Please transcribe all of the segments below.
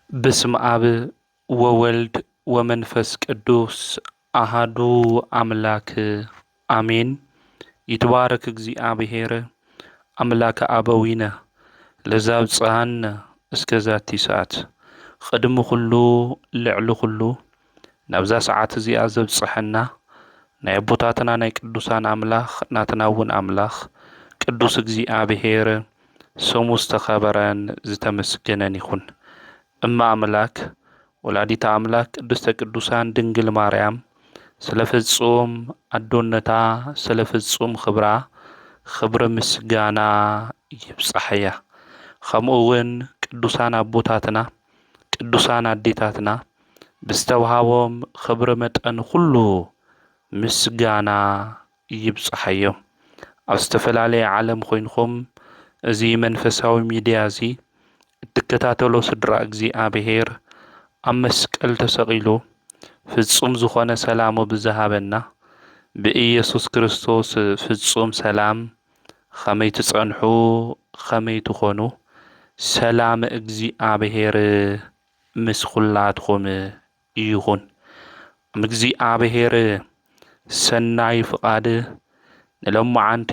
بسم آب وولد ومنفس قدوس أحدو أملاك آمين. يتبارك እግዚአብሔር أملاك أبوينا لزابصهن اسكزاتي ساعت قدم كله لعل كله نبزا ساعات زي زبصحنا ናይ ቦታትና ናይ ቅዱሳን ኣምላኽ ናትናውን ኣምላኽ ቅዱስ እግዚአብሔር ስሙ ዝተኸበረን ዝተመስገነን ይኹን። እማ አምላክ ወላዲተ አምላክ ቅድስተ ቅዱሳን ድንግል ማርያም ስለ ፍጹም አዶነታ ስለ ፍጹም ክብሪ ምስጋና ይብጻሕያ። ከምኡውን ቅዱሳን አቦታትና ቅዱሳን አዴታትና ብዝተውሃቦም ክብሪ መጠን ኩሉ ምስጋና ይብጻሕዮም። ኣብ ዝተፈላለየ ዓለም ኮይንኩም እዚ መንፈሳዊ ሚድያ እዚ እትከታተሎ ስድራ እግዚአብሔር ኣብ መስቀል ተሰቂሉ ፍጹም ዝኾነ ሰላሙ ብዝሃበና ብኢየሱስ ክርስቶስ ፍጹም ሰላም ከመይ ትጸንሑ ከመይ ትኾኑ ሰላም እግዚአብሔር ምስ ኩላትኩም ይኹን። እግዚአብሔር ሰናይ ፍቃድ ንሎማዓንቲ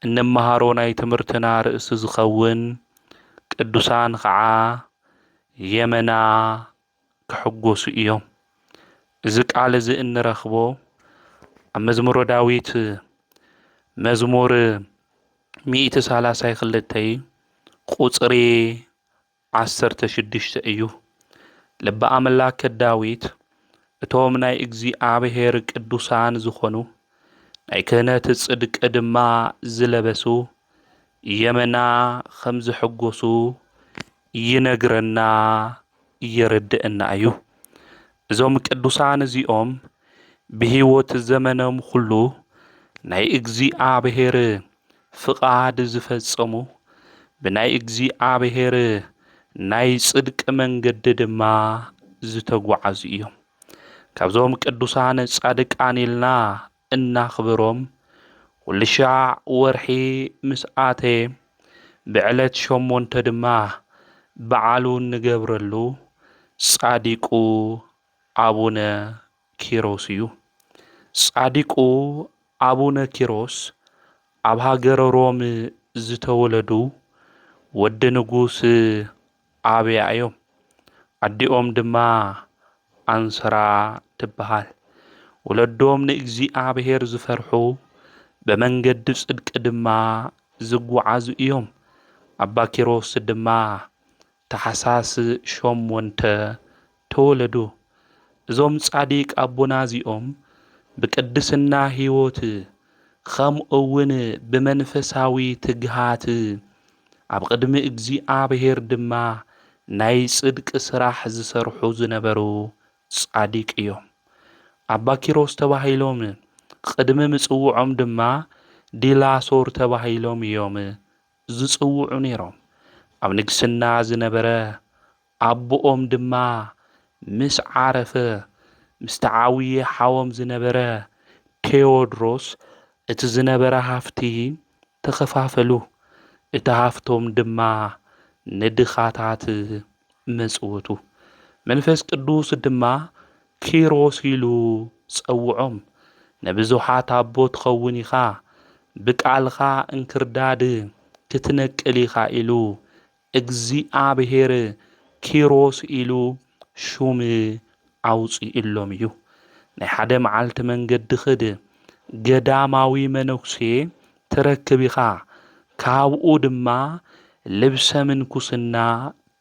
እንመሃሮ ናይ ትምህርትና ርእሲ ዝኸውን ቅዱሳን ከዓ የመና ክሕጎሱ እዮም። እዚ ቃል እዚ እንረኽቦ ኣብ መዝሙረ ዳዊት መዝሙር 132 ቁጽሪ 16 እዩ። ልበ አምላክ ዳዊት እቶም ናይ እግዚአብሔር ቅዱሳን ዝኾኑ ናይ ክህነት ጽድቂ ድማ ዝለበሱ የመና ከም ዝሕጎሱ ይነግረና የረድአና እዩ። እዞም ቅዱሳን እዚኦም ብሂወት ዘመኖም ሁሉ ናይ እግዚአብሔር ፍቃድ ዝፈጸሙ ብናይ እግዚአብሔር ናይ ጽድቂ መንገዲ ድማ ዝተጓዓዙ እዮም። ካብዞም ቅዱሳን ጻድቃን ኢልና እናኽብሮም ኩልሻዕ ወርሒ ምስ ኣተየ ብዕለት 8 ድማ በዓሉ ንገብረሉ ጻዲቁ አቡነ ኪሮስ እዩ። ጻዲቁ አቡነ ኪሮስ ኣብ ሃገረ ሮም ዝተወለዱ ወዲ ንጉስ ኣብያ እዮም። ኣዲኦም ድማ አንስራ ትበሃል። ወለዶም ንእግዚአብሔር ዝፈርሑ በመንገዲ ጽድቂ ድማ ዝጓዓዙ እዮም። አባ ኪሮስ ድማ ታሕሳስ 8 ተወለዱ። እዞም ጻዲቅ አቦና እዚኦም ብቅድስና ህይወት ከምኡውን ብመንፈሳዊ ትግሃት ኣብ ቅድሚ እግዚአብሔር ድማ ናይ ጽድቂ ስራሕ ዝሰርሑ ዝነበሩ ጻዲቅ እዮም። አባ ኪሮስ ተባሂሎም ቅድሚ ምጽውዖም ድማ ዲላሶር ተባሂሎም እዮም ዝጽውዑ ነይሮም። ኣብ ንግስና ዝነበረ አቦኦም ድማ ምስ ዓረፈ ምስ ተዓውየ ሓዎም ዝነበረ ቴዎድሮስ እቲ ዝነበረ ሃፍቲ ተኸፋፈሉ። እቲ ሃፍቶም ድማ ንድኻታት መጽወቱ። መንፈስ ቅዱስ ድማ ኪሮስ ኢሉ ጸውዖም። ነብዙሓት ኣቦ ትኸውን ኢኻ ብቃልኻ እንክርዳድ ክትነቅል ኢኻ ኢሉ እግዚአብሔር ኪሮስ ኢሉ ሹም ኣውፂኡሎም እዩ። ናይ ሓደ መዓልቲ መንገዲ ኽድ ገዳማዊ መነኩሴ ትረክብ ኢኻ ካብኡ ድማ ልብሰ ምንኩስና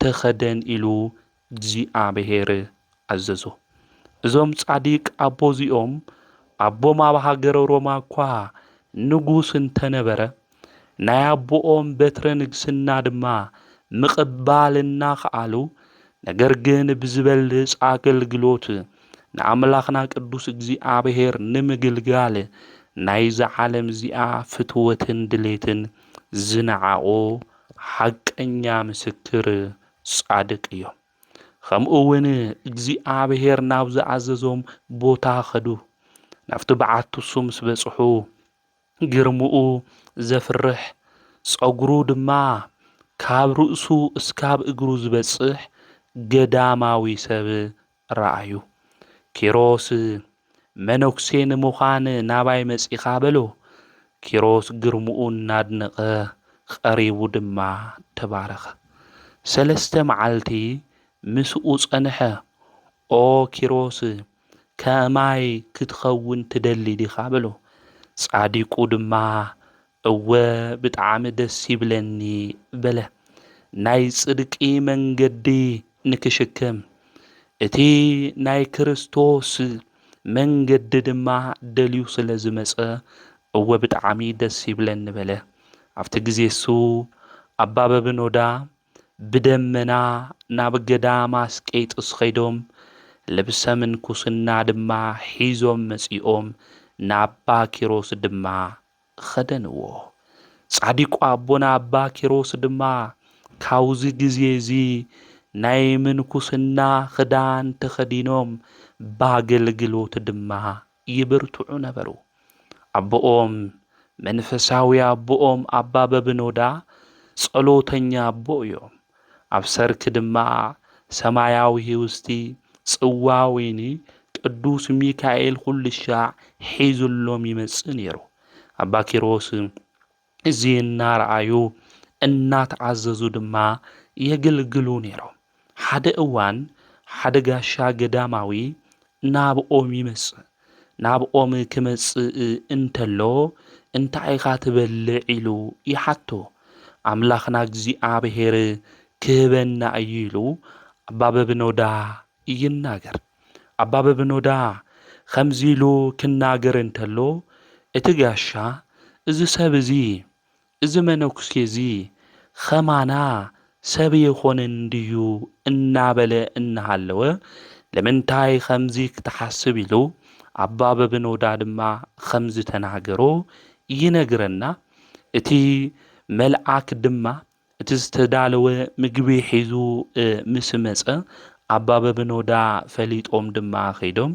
ተኸደን ኢሉ እግዚአብሔር ኣዘዞ። እዞም ጻዲቅ አቦ እዚኦም አቦም ኣብ ሃገረ ሮማ እኳ ንጉስ እንተነበረ ናይ አቦኦም በትረ ንግስና ድማ ምቕባል እናኽኣሉ ነገር ግን ብዝበልፅ አገልግሎት ንኣምላኽና ቅዱስ እግዚአብሔር ንምግልጋል ናይዛ ዓለም እዚኣ ፍትወትን ድሌትን ዝነዓቆ ሓቀኛ ምስክር ጻድቅ እዮም። ከምኡውን እግዚአብሔር ናብ ዝኣዘዞም ቦታ ኸዱ። ናብቲ በዓቱ እሱ ምስ በጽሑ ግርምኡ ዘፍርሕ ጸጉሩ ድማ ካብ ርእሱ እስካብ እግሩ ዝበጽሕ ገዳማዊ ሰብ ረአዩ። ኪሮስ መነኩሴ ንምዃን ናባይ መጺኻ በሎ። ኪሮስ ግርምኡ እናድነቐ ቀሪቡ ድማ ተባረኸ። 3 መዓልቲ ምስኡ ጸንሐ። ኦ ኪሮስ ከማይ ክትኸውን ትደሊ ዲኻ በሎ። ጻዲቁ ድማ እወ ብጣዕሚ ደስ ይብለኒ በለ። ናይ ጽድቂ መንገዲ ንክሽከም እቲ ናይ ክርስቶስ መንገዲ ድማ ደልዩ ስለ ዝመጸ እወ ብጣዕሚ ደስ ይብለኒ በለ። ኣብቲ ግዜ እሱ ኣባ በብኖዳ ብደመና ናብ ገዳማ አስቄጥስ ኸይዶም ልብሰ ምንኩስና ድማ ሒዞም መጺኦም ንኣባ ኪሮስ ድማ ኸደንዎ። ጻዲቁ ኣቦና ኣባ ኪሮስ ድማ ካብዚ ግዜ እዚ ናይ ምንኩስና ክዳን ተኸዲኖም ባገልግሎት ድማ ይብርትዑ ነበሩ። ኣቦኦም መንፈሳዊ ኣቦኦም ኣባ በብኖዳ ጸሎተኛ ኣቦ እዮም። ኣብ ሰርክ ድማ ሰማያዊ ህውስቲ ጽዋ ወይኒ ቅዱስ ሚካኤል ኩሉ ሻዕ ሒዙሎም ይመጽእ ነይሩ። ኣባ ኪሮስ እዚ እናረኣዩ እናተዓዘዙ ድማ የገልግሉ ነይሮም። ሓደ እዋን ሓደ ጋሻ ገዳማዊ ናብኦም ይመጽእ። ናብኦም ክመጽእ እንተሎ እንታይ ኢኻ ትበልዕ ኢሉ ይሓቶ። ኣምላኽና እግዚኣብሔር ክህበና እዩ ኢሉ ኣባ በብኖዳ ይናገር። ኣባ በብኖዳ ከምዚ ኢሉ ክናገር እንተሎ እቲ ጋሻ እዚ ሰብ እዚ እዚ መነኩሴ እዚ ኸማና ሰብ የኾነን ድዩ እናበለ እናሃለወ ለምንታይ ከምዚ ክትሓስብ ኢሉ ኣባ በብኖዳ ድማ ከምዚ ተናገሮ ይነግረና። እቲ መልአክ ድማ እቲ ዝተዳለወ ምግቢ ሒዙ ምስ መጸ ኣባ በብኖዳ ፈሊጦም ድማ ኸይዶም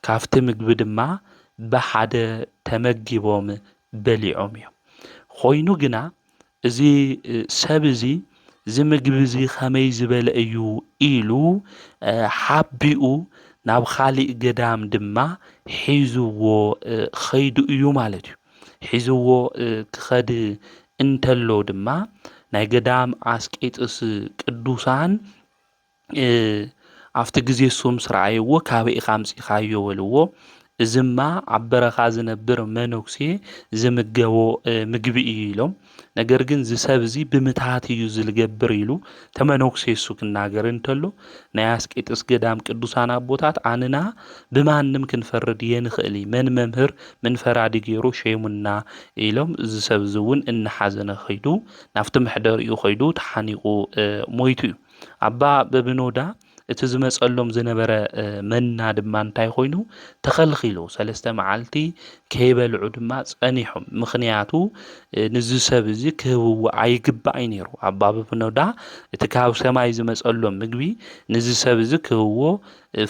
ካብቲ ምግቢ ድማ ብሓደ ተመጊቦም በሊዖም እዮም። ኾይኑ ግና እዚ ሰብ እዚ ምግቢ እዚ ኸመይ ዝበለ እዩ ኢሉ ሓቢኡ ናብ ካሊእ ገዳም ድማ ሒዙዎ ኸይዱ እዩ ማለት እዩ። ሒዙዎ ክኸድ እንተሎ ድማ ናይ ገዳም አስቄጥስ ቅዱሳን ኣብቲ ግዜ እሱም ስረኣይዎ ካበይ ኢኻ ኣምጺኻዮ በልዎ። እዝማ ኣብ በረኻ ዝነብር መነኩሴ ዝምገቦ ምግቢ እዩ ኢሎም። ነገር ግን ዝሰብ እዚ ብምትሃት እዩ ዝልገብር ኢሉ ተመነኩሴ እሱ ክናገር እንተሎ ናይ አስቄጥስ ገዳም ቅዱሳን ኣቦታት ኣንና ብማንም ክንፈርድ የንኽእል መን መምህር ምን ፈራዲ ገይሩ ሸሙና ኢሎም እዚ ሰብ እዚ እውን እናሓዘነ ኸይዱ ናብቲ ምሕደሪኡ ኸይዱ ተሓኒቑ ሞይቱ እዩ። ኣባ በብኖዳ እቲ ዝመጸሎም ዝነበረ መና ድማ እንታይ ኾይኑ ተኸልኺሉ 3 መዓልቲ ከይበልዑ ድማ ጸኒሖም። ምኽንያቱ ንዚ ሰብ እዚ ክህብዎ ኣይግባእ ነይሩ። ኣባ በብኖዳ እቲ ካብ ሰማይ ዝመጸሎም ምግቢ ንዚ ሰብ እዚ ክህብዎ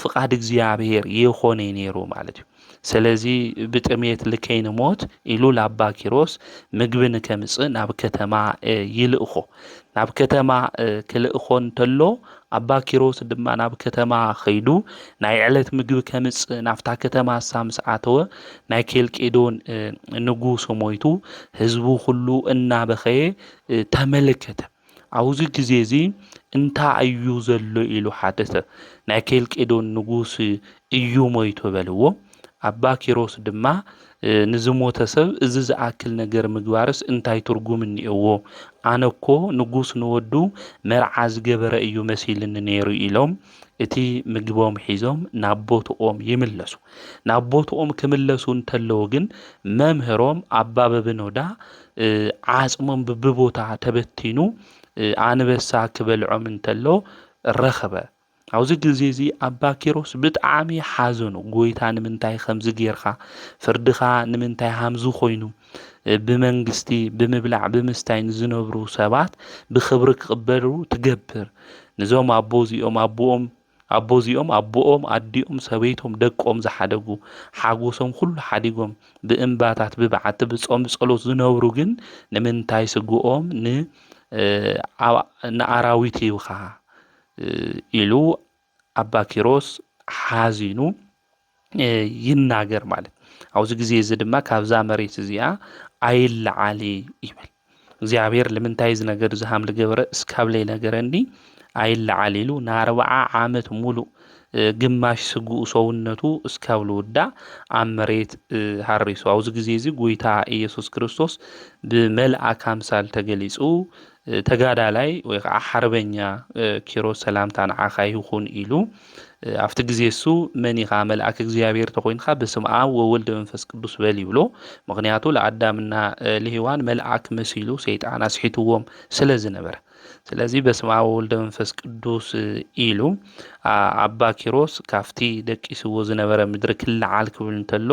ፍቓድ እግዚኣብሔር የኾነ ነይሩ ማለት እዩ። ስለዚ ብጥሜት ልከይንሞት ኢሉ ለኣባ ኪሮስ ምግቢ ንከምጽእ ናብ ከተማ ይልእኾ። ናብ ከተማ ክልእኾ እንተሎ ኣባ ኪሮስ ድማ ናብ ከተማ ኸይዱ ናይ ዕለት ምግቢ ከምጽእ ናፍታ ከተማ ምስ ኣተወ ናይ ኬልቄዶን ንጉስ ሞይቱ ህዝቡ ሁሉ እናበኸየ ተመለከተ። ኣብዚ ግዜ እዚ እንታይ እዩ ዘሎ ኢሉ ሓደሰ። ናይ ኬልቄዶን ንጉስ እዩ ሞይቱ በልዎ። ኣባ ኪሮስ ድማ ንዝሞተ ሰብ እዚ ዝኣክል ነገር ምግባርስ እንታይ ትርጉም እኒአዎ? ኣነኮ ንጉስ ንወዱ መርዓ ዝገበረ እዩ መሲልኒ ነይሩ ኢሎም እቲ ምግቦም ሒዞም ናብ ቦትኦም ይምለሱ። ናብ ቦትኦም ክምለሱ እንተለዉ ግን መምህሮም ኣባ በብኖዳ ዓጽሞም ብቦታ ተበቲኑ ኣንበሳ ክበልዖም እንተሎ ረኸበ። ኣብዚ ግዜ እዚ ኣባ ኪሮስ ብጣዕሚ ሓዘኑ። ጎይታ ንምንታይ ከምዚ ጌርካ? ፍርድኻ ንምንታይ ሃምዚ ኾይኑ? ብመንግስቲ ብምብላዕ ብምስታይ ዝነብሩ ሰባት ብኽብሪ ክቕበሉ ትገብር። ንዞም ኣቦዚኦም ኣቦኦም ኣዲኦም ሰበይቶም ደቆም ዝሓደጉ ሓጎሶም ኩሉ ሓዲጎም ብእምባታት ብበዓቲ ብጾም ጸሎት ዝነብሩ ግን ንምንታይ ስግኦም ንኣራዊት ይብኻ? ኢሉ ኣባ ኪሮስ ሓዚኑ ይናገር ማለት ኣብዚ ግዜ እዚ ድማ ካብዛ መሬት እዚኣ ኣይለዓሊ ይብል እግዚኣብሔር ንምንታይ እዚ ነገር ዝሃም ዝገበረ እስካብለይ ነገረኒ ኣይለዓሊ ኢሉ ን40 ዓመት ሙሉእ ግማሽ ስጉኡ ሰውነቱ እስካብ ዝውዳእ ኣብ መሬት ሃሪሱ ኣብዚ ግዜ እዚ ጎይታ ኢየሱስ ክርስቶስ ብመልኣክ ኣምሳል ተገሊጹ ተጋዳላይ ወይ ከዓ ሓርበኛ ኪሮስ ሰላምታ ንዓኻ ይኹን ኢሉ ኣብቲ ግዜ እሱ መን ኢኻ መልኣክ እግዚኣብሔር ተኮይንካ በስመ አብ ወወልድ መንፈስ ቅዱስ በል ይብሎ ምክንያቱ ለኣዳምና ለሔዋን መልኣክ መሲሉ ሰይጣን ኣስሒትዎም ስለ ዝነበረ ስለዚ በስመ አብ ወወልድ መንፈስ ቅዱስ ኢሉ ኣባ ኪሮስ ካፍቲ ደቂስዎ ዝነበረ ምድሪ ክለዓል ክብል እንተሎ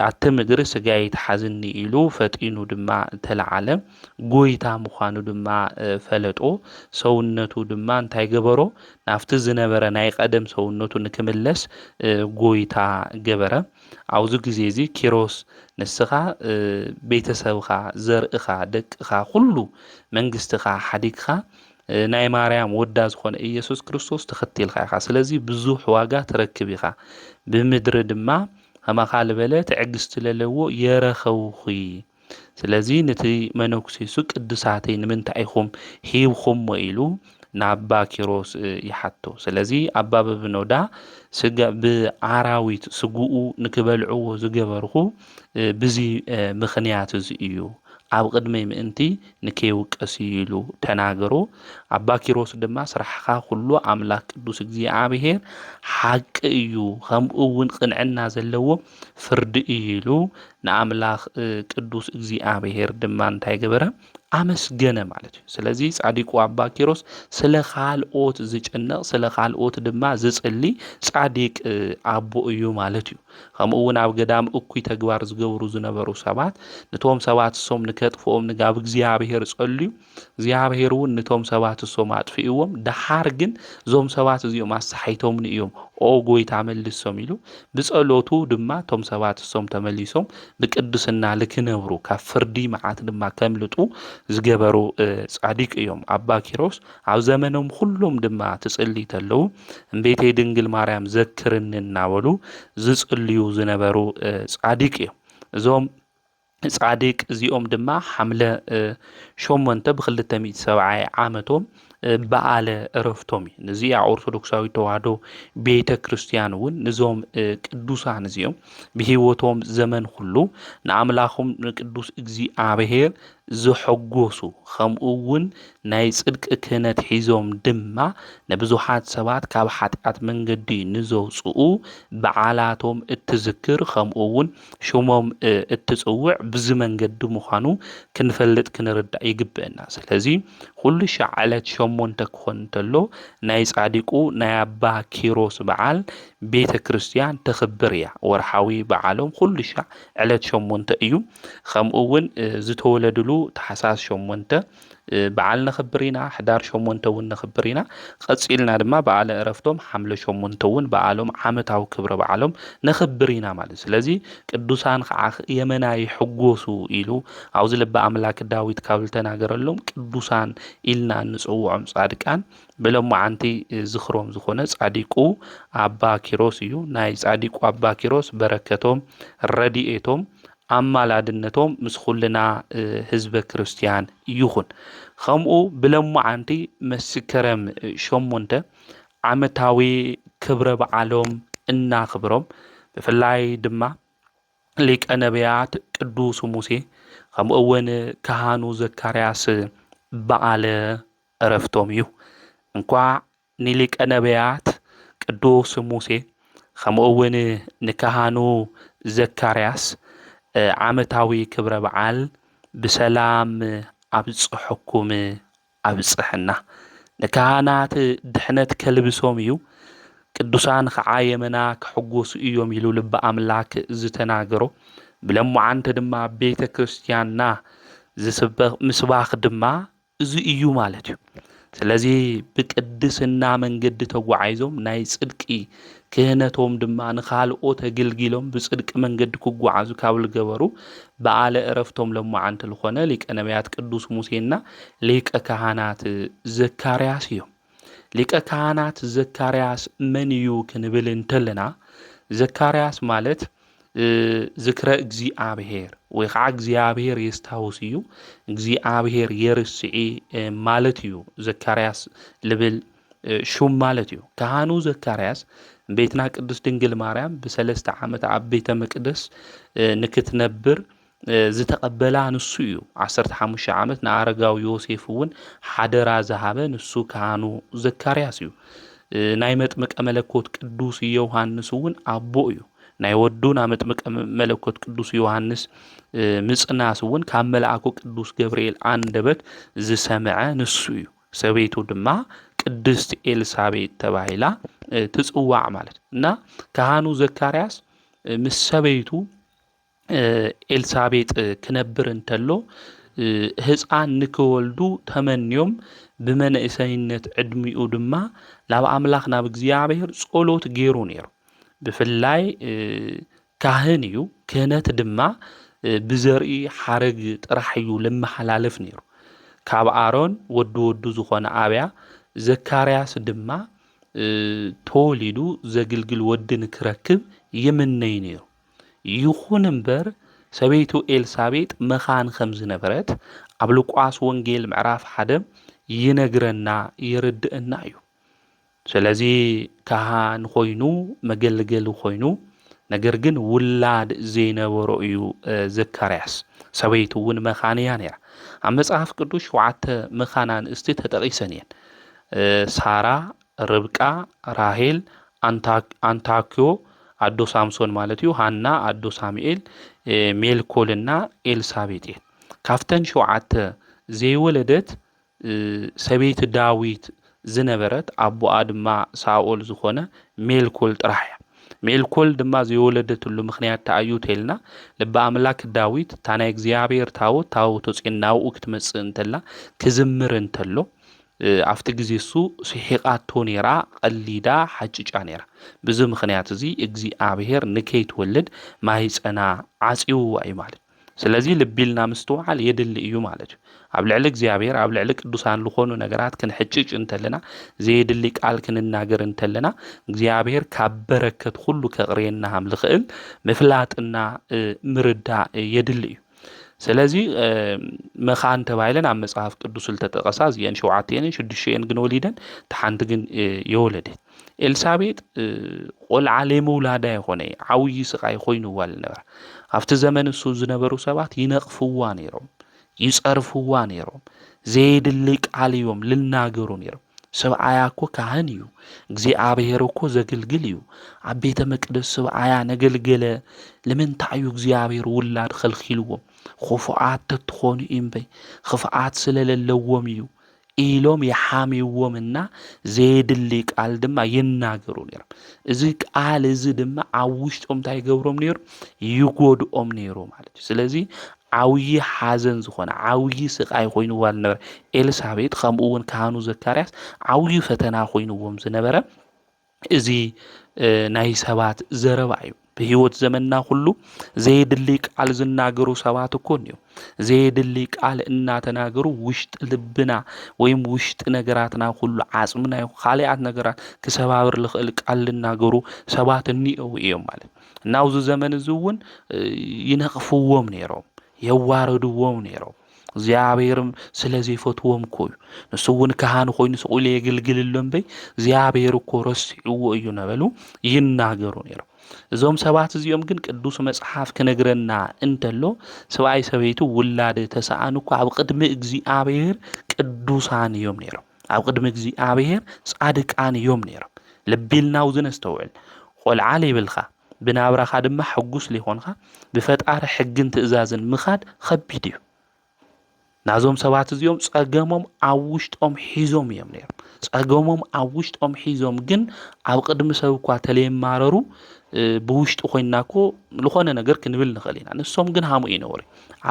ኣቲ ምድሪ ስጋይ ተሓዝኒ ኢሉ ፈጢኑ ድማ ተለዓለ ጎይታ ምዃኑ ድማ ፈለጦ ሰውነቱ ድማ እንታይ ገበሮ ናፍቲ ዝነበረ ናይ ቀደም ሰውነቱ ንክምለስ ጎይታ ገበረ ኣብዚ ግዜ እዚ ኪሮስ ንስኻ ቤተሰብኻ ዘርእኻ ደቅኻ ኩሉ መንግስትኻ ሓዲግካ ናይ ማርያም ወዳ ዝኾነ ኢየሱስ ክርስቶስ ተኸቲልካ ኢኻ ስለዚ ብዙሕ ዋጋ ትረክብ ኢኻ ብምድሪ ድማ ከማኻ ዝበለ ትዕግስቲ ለለዎ የረኸውኺ ስለዚ ነቲ መነኩሴሱ ቅዱሳተይ ንምንታይ ኢኹም ሂብኹሞ ኢሉ ንኣባ ኪሮስ ይሓቶ ስለዚ ኣባ በብኖዳ ብኣራዊት ስጉኡ ንክበልዕዎ ዝገበርኹ ብዚ ምኽንያት እዚ እዩ ኣብ ቅድመይ ምእንቲ ንከይውቀስ ኢሉ ተናገሮ ኣባ ኪሮስ ድማ ስራሕኻ ኩሉ ኣምላክ ቅዱስ እግዚኣብሔር ሓቂ እዩ ከምኡ እውን ቅንዕና ዘለዎ ፍርዲ ኢሉ ንኣምላኽ ቅዱስ እግዚኣብሔር ድማ እንታይ ገበረ ኣመስገነ ማለት እዩ ስለዚ ጻዲቁ ኣባ ኪሮስ ስለ ካልኦት ዝጭነቕ ስለ ካልኦት ድማ ዝጽሊ ጻዲቅ ኣቦ እዩ ማለት እዩ ከምኡ እውን ኣብ ገዳም እኩይ ተግባር ዝገብሩ ዝነበሩ ሰባት ነቶም ሰባት እሶም ንከጥፍኦም ንጋብ እግዚኣብሔር ጸልዩ እግዚኣብሔር እውን ነቶም ሰባት እሶም ኣጥፊእዎም ደሓር ግን እዞም ሰባት እዚኦም ኣሰሓይቶምኒ እዮም ኦ ጎይታ መልሶም ኢሉ ብጸሎቱ ድማ ቶም ሰባት እሶም ተመሊሶም ብቅድስና ልክነብሩ ካብ ፍርዲ መዓት ድማ ከምልጡ ዝገበሩ ጻዲቅ እዮም ኣባ ኪሮስ ኣብ ዘመኖም ኩሎም ድማ ትጽሊ ተለው እምቤተይ ድንግል ማርያም ዘክርኒ እናበሉ ዝጽልዩ ዝነበሩ ጻዲቅ እዮም እዞም ጻዲቅ እዚኦም ድማ ሓምለ 8 ብ270 ዓመቶም በዓለ ዕረፍቶም እዩ ነዚ ኦርቶዶክሳዊ ተዋህዶ ቤተ ክርስቲያን እውን ንዞም ቅዱሳን እዚኦም ብሂወቶም ዘመን ሁሉ ንኣምላኾም ንቅዱስ እግዚኣብሔር ዝሐጎሱ ከምኡ እውን ናይ ጽድቂ ክህነት ሒዞም ድማ ንብዙሓት ሰባት ካብ ሓጢኣት መንገዲ ንዘውፅኡ በዓላቶም እትዝክር ከምኡ እውን ሽሞም እትጽውዕ ብዚ መንገዲ ምዃኑ ክንፈልጥ ክንርዳእ ይግብአና ስለዚ ኩሉ ሸዓለት 8 ክኾን እንተሎ ናይ ጻዲቁ ናይ ኣባ ኪሮስ በዓል ቤተ ክርስቲያን ተኽብር እያ ወርሓዊ በዓሎም ኩሉ ሻዕ ዕለት 8 እዩ ከምኡ እውን ዝተወለድሉ ታሕሳስ 8 በዓል ነኽብር ኢና ሕዳር 8 እውን ነኽብር ኢና ቀፂልና ድማ በዓለ ዕረፍቶም ሓምለ 8 እውን በዓሎም ዓመታዊ ክብረ በዓሎም ነኽብር ኢና ማለት ስለዚ ቅዱሳን ከዓ የመና ይሕጎሱ ኢሉ ኣብዚ ልበ ኣምላክ ዳዊት ካብ ዝተናገረሎም ቅዱሳን ኢልና ንጽውዖም ጻድቃን ብሎማዓንቲ ዝኽሮም ዝኾነ ጻዲቁ ኣባ ኪሮስ እዩ ናይ ጻዲቁ ኣባ ኪሮስ በረከቶም ረዲኤቶም ኣማላድነቶም ምስ ኩልና ህዝበ ክርስቲያን ይኹን ከምኡ ብሎማዓንቲ መስከረም 8 ዓመታዊ ክብረ በዓሎም እናኽብሮም ብፍላይ ድማ ሊቀ ነቢያት ቅዱስ ሙሴ ከምኡ እውን ካህኑ ዘካርያስ በዓለ ዕረፍቶም እዩ እንኳዕ ንሊቀ ነቢያት ቅዱስ ሙሴ ከምኡ እውን ንካህኑ ዘካርያስ ዓመታዊ ክብረ በዓል ብሰላም ኣብጽሕኩም ኣብጽሕና ንካህናት ድሕነት ከልብሶም እዩ ቅዱሳን ከዓ የመና ክሕጎሱ እዮም ኢሉ ልበ ኣምላክ ዝተናገሮ ብሎማዓንቲ ድማ ቤተ ክርስቲያንና ዝስበኽ ምስባኽ ድማ እዚ እዩ ማለት እዩ ስለዚ ብቅድስና መንገዲ ተጓዓይዞም ናይ ጽድቂ ክህነቶም ድማ ንኻልኦት ኣገልጊሎም ብጽድቂ መንገዲ ክጓዓዙ ካብ ዝገበሩ በዓለ ዕረፍቶም ሎማዓንቲ ዝኾነ ሊቀ ነቢያት ቅዱስ ሙሴና ሊቀ ካህናት ዘካርያስ እዮም ሊቀ ካህናት ዘካርያስ መን እዩ ክንብል እንተለና ዘካርያስ ማለት ዝክረ እግዚአብሔር ወይ ከዓ እግዚአብሔር የስታውስ እዩ እግዚአብሔር የርስዒ ማለት እዩ ዘካርያስ ልብል ሹም ማለት እዩ ካህኑ ዘካርያስ ቤትና ቅድስት ድንግል ማርያም ብ3 ዓመት ኣብ ቤተ መቅደስ ንክትነብር ዝተቀበላ ንሱ እዩ 15 ዓመት ንኣረጋዊ ዮሴፍ እውን ሓደራ ዝሃበ ንሱ ካህኑ ዘካርያስ እዩ ናይ መጥምቀ መለኮት ቅዱስ ዮሐንስ እውን ኣቦ እዩ ናይ ወዱን መጥምቀ መለኮት ቅዱስ ዮሐንስ ምጽናስ እውን ካብ መልአኩ ቅዱስ ገብርኤል አንደበት ዝሰምዐ ንሱ እዩ ሰበይቱ ድማ ቅድስት ኤልሳቤጥ ተባሂላ ትጽዋዕ ማለት እና ካህኑ ዘካርያስ ምስ ሰበይቱ ኤልሳቤጥ ክነብር እንተሎ ህፃን ንክወልዱ ተመንዮም ብመንእሰይነት ዕድሚኡ ድማ ናብ ኣምላኽ ናብ እግዚአብሔር ጸሎት ገይሩ ነይሩ ብፍላይ ካህን እዩ ክህነት ድማ ብዘርኢ ሓረግ ጥራሕ እዩ ለመሓላለፍ ነይሩ ካብ ኣሮን ወዱ ዝኾነ ኣብያ ዘካርያስ ድማ ተወሊዱ ዘግልግል ወዲ ንክረክብ ይምነይ ነይሩ ይኹን እምበር ሰበይቱ ኤልሳቤጥ መኻን ከም ዝነበረት ኣብ ሉቃስ ወንጌል ምዕራፍ 1 ይነግረና ይርድእና እዩ ስለዚ ካህን ኮይኑ መገልገሊ ኮይኑ ነገር ግን ውላድ ዘይነበሮ እዩ ዘካርያስ ሰበይቱ እውን መኻንያ ነይራ ኣብ መጽሓፍ ቅዱስ 7 መኻናን እስቲ ተጠቂሰን እየን ሳራ ርብቃ ራሄል አንታክዮ አዶ ሳምሶን ማለት እዩ ሃና አዶ ሳሙኤል ሜልኮልና ኤልሳቤጥ ካፍተን 7 ዘይወለደት ሰበይት ዳዊት ዝነበረት ኣቦኣ ድማ ሳኦል ዝኾነ ሜልኮል ጥራሕ እያ ሜልኮል ድማ ዘይወለደትሉ ምክንያት ተኣዩ ተልና ልበ ኣምላክ ዳዊት ታናይ እግዚአብሔር ታቦት ጽናው ክትመጽእ እንተላ ክዝምር እንተሎ ኣብቲ ግዜ እሱ ስሒቃቶ ነራ ቀሊዳ ሓጭጫ ነራ ብዚ ምክንያት እዚ እግዚአብሔር ንከይትወልድ ማይጸና ዓጺውዋ እዩ ማለት ስለዚ ልቢልና ምስተዋዓል የድሊ እዩ ማለት ኣብ ልዕሊ እግዚአብሔር ኣብ ልዕሊ ቅዱሳን ዝኾኑ ነገራት ክንሕጭጭ እንተለና ዘይድሊ ቃል ክንናገር እንተለና እግዚአብሔር ካብ በረከት ሁሉ ከቅሬና ሃም ልኽእል ምፍላጥና ምርዳ የድሊ እዩ ስለዚ መኻን ተባይለን ኣብ መጽሐፍ ቅዱስ ዝተጠቀሳ እዚአን 7 6 ግን ወሊደን ተሓንቲ ግን የወለደት ኤልሳቤጥ ቆልዓ ለመውላዳ ይኾነ ዓውይ ስቃይ ኮይኑዋ ነበር ኣብቲ ዘመን እሱ ዝነበሩ ሰባት ይነቅፍዋ ነይሮም ይጸርፍዋ ነይሮም ዘይድሊ ቃል እዮም ልናገሩ ነይሮም ሰብኣያ እኮ ካህን እዩ እግዚአብሔር እኮ ዘገልግል እዩ ኣብ ቤተ መቅደስ ሰብኣያ ነገልገለ ለምንታይ እዩ እግዚአብሔር ውላድ ኸልኺልዎም خفعات تتخون إنبي خفعات سلاللوم يو إيلوم يحاميومنا زيد اللي قال دما يناغرون يرم إذيك قال إذي دما عوشت تاي قبرم نير يقود نيرو مالك سلازي عوي حازن زخون عوي سقاي خوينو والنبر إلسابيت خمقون كانو زكارياس عوي فتنا خوينو ومزنبرم إذي ناي سبات زربايو بهيوت زمننا كله زيدلي قال زناغرو سبات እኮ ነው زيدلي قال እናተናገሩ ውሽጥ ልብና ወይም ውሽጥ ነገራትና ሁሉ ዓጽምና ኻሊአት ነገራት ከሰባብር ለኽእል ቃል ልናገሩ ሰባት እንየው እዮም ማለት ናው ዘመን ዝውን ይነቅፉዎም ነይሮም የዋረዱዎም ነይሮም እግዚአብሔርም ስለዚህ ፈትዎም ኮዩ ንሱውን ካህን ኮይኑ ሰቁል የግልግልሎም በይ እግዚአብሔር እኮ ረስዒዎ እዩ ነበሉ ይናገሩ ነይሮም እዞም ሰባት እዚኦም ግን ቅዱስ መጽሐፍ ከነግረና እንተሎ ሰብአይ ሰበይቱ ውላድ ተሳአንኩ ኣብ ቅድሚ እግዚአብሔር ቅዱሳን እዮም ነይሮም ኣብ ቅድሚ እግዚአብሔር ጻድቃን እዮም ነይሮም ልቢልናው ዝነስተውዕል ቆልዓ ለይብልኻ ብናብራኻ ድማ ሕጉስ ሊኾንኻ ብፈጣሪ ሕግን ትእዛዝን ምኻድ ከቢድ እዩ ናዞም ሰባት እዚኦም ጸገሞም ኣብ ውሽጦም ሒዞም እዮም ነይሮም ጸገሞም ኣብ ውሽጦም ሒዞም ግን ኣብ ቅድሚ ሰብ እኳ ተለይማረሩ ብውሽጡ ኮይናኮ ለኾነ ነገር ክንብል ንኽእል ኢና ንሶም ግን ሃሙ ይነወሩ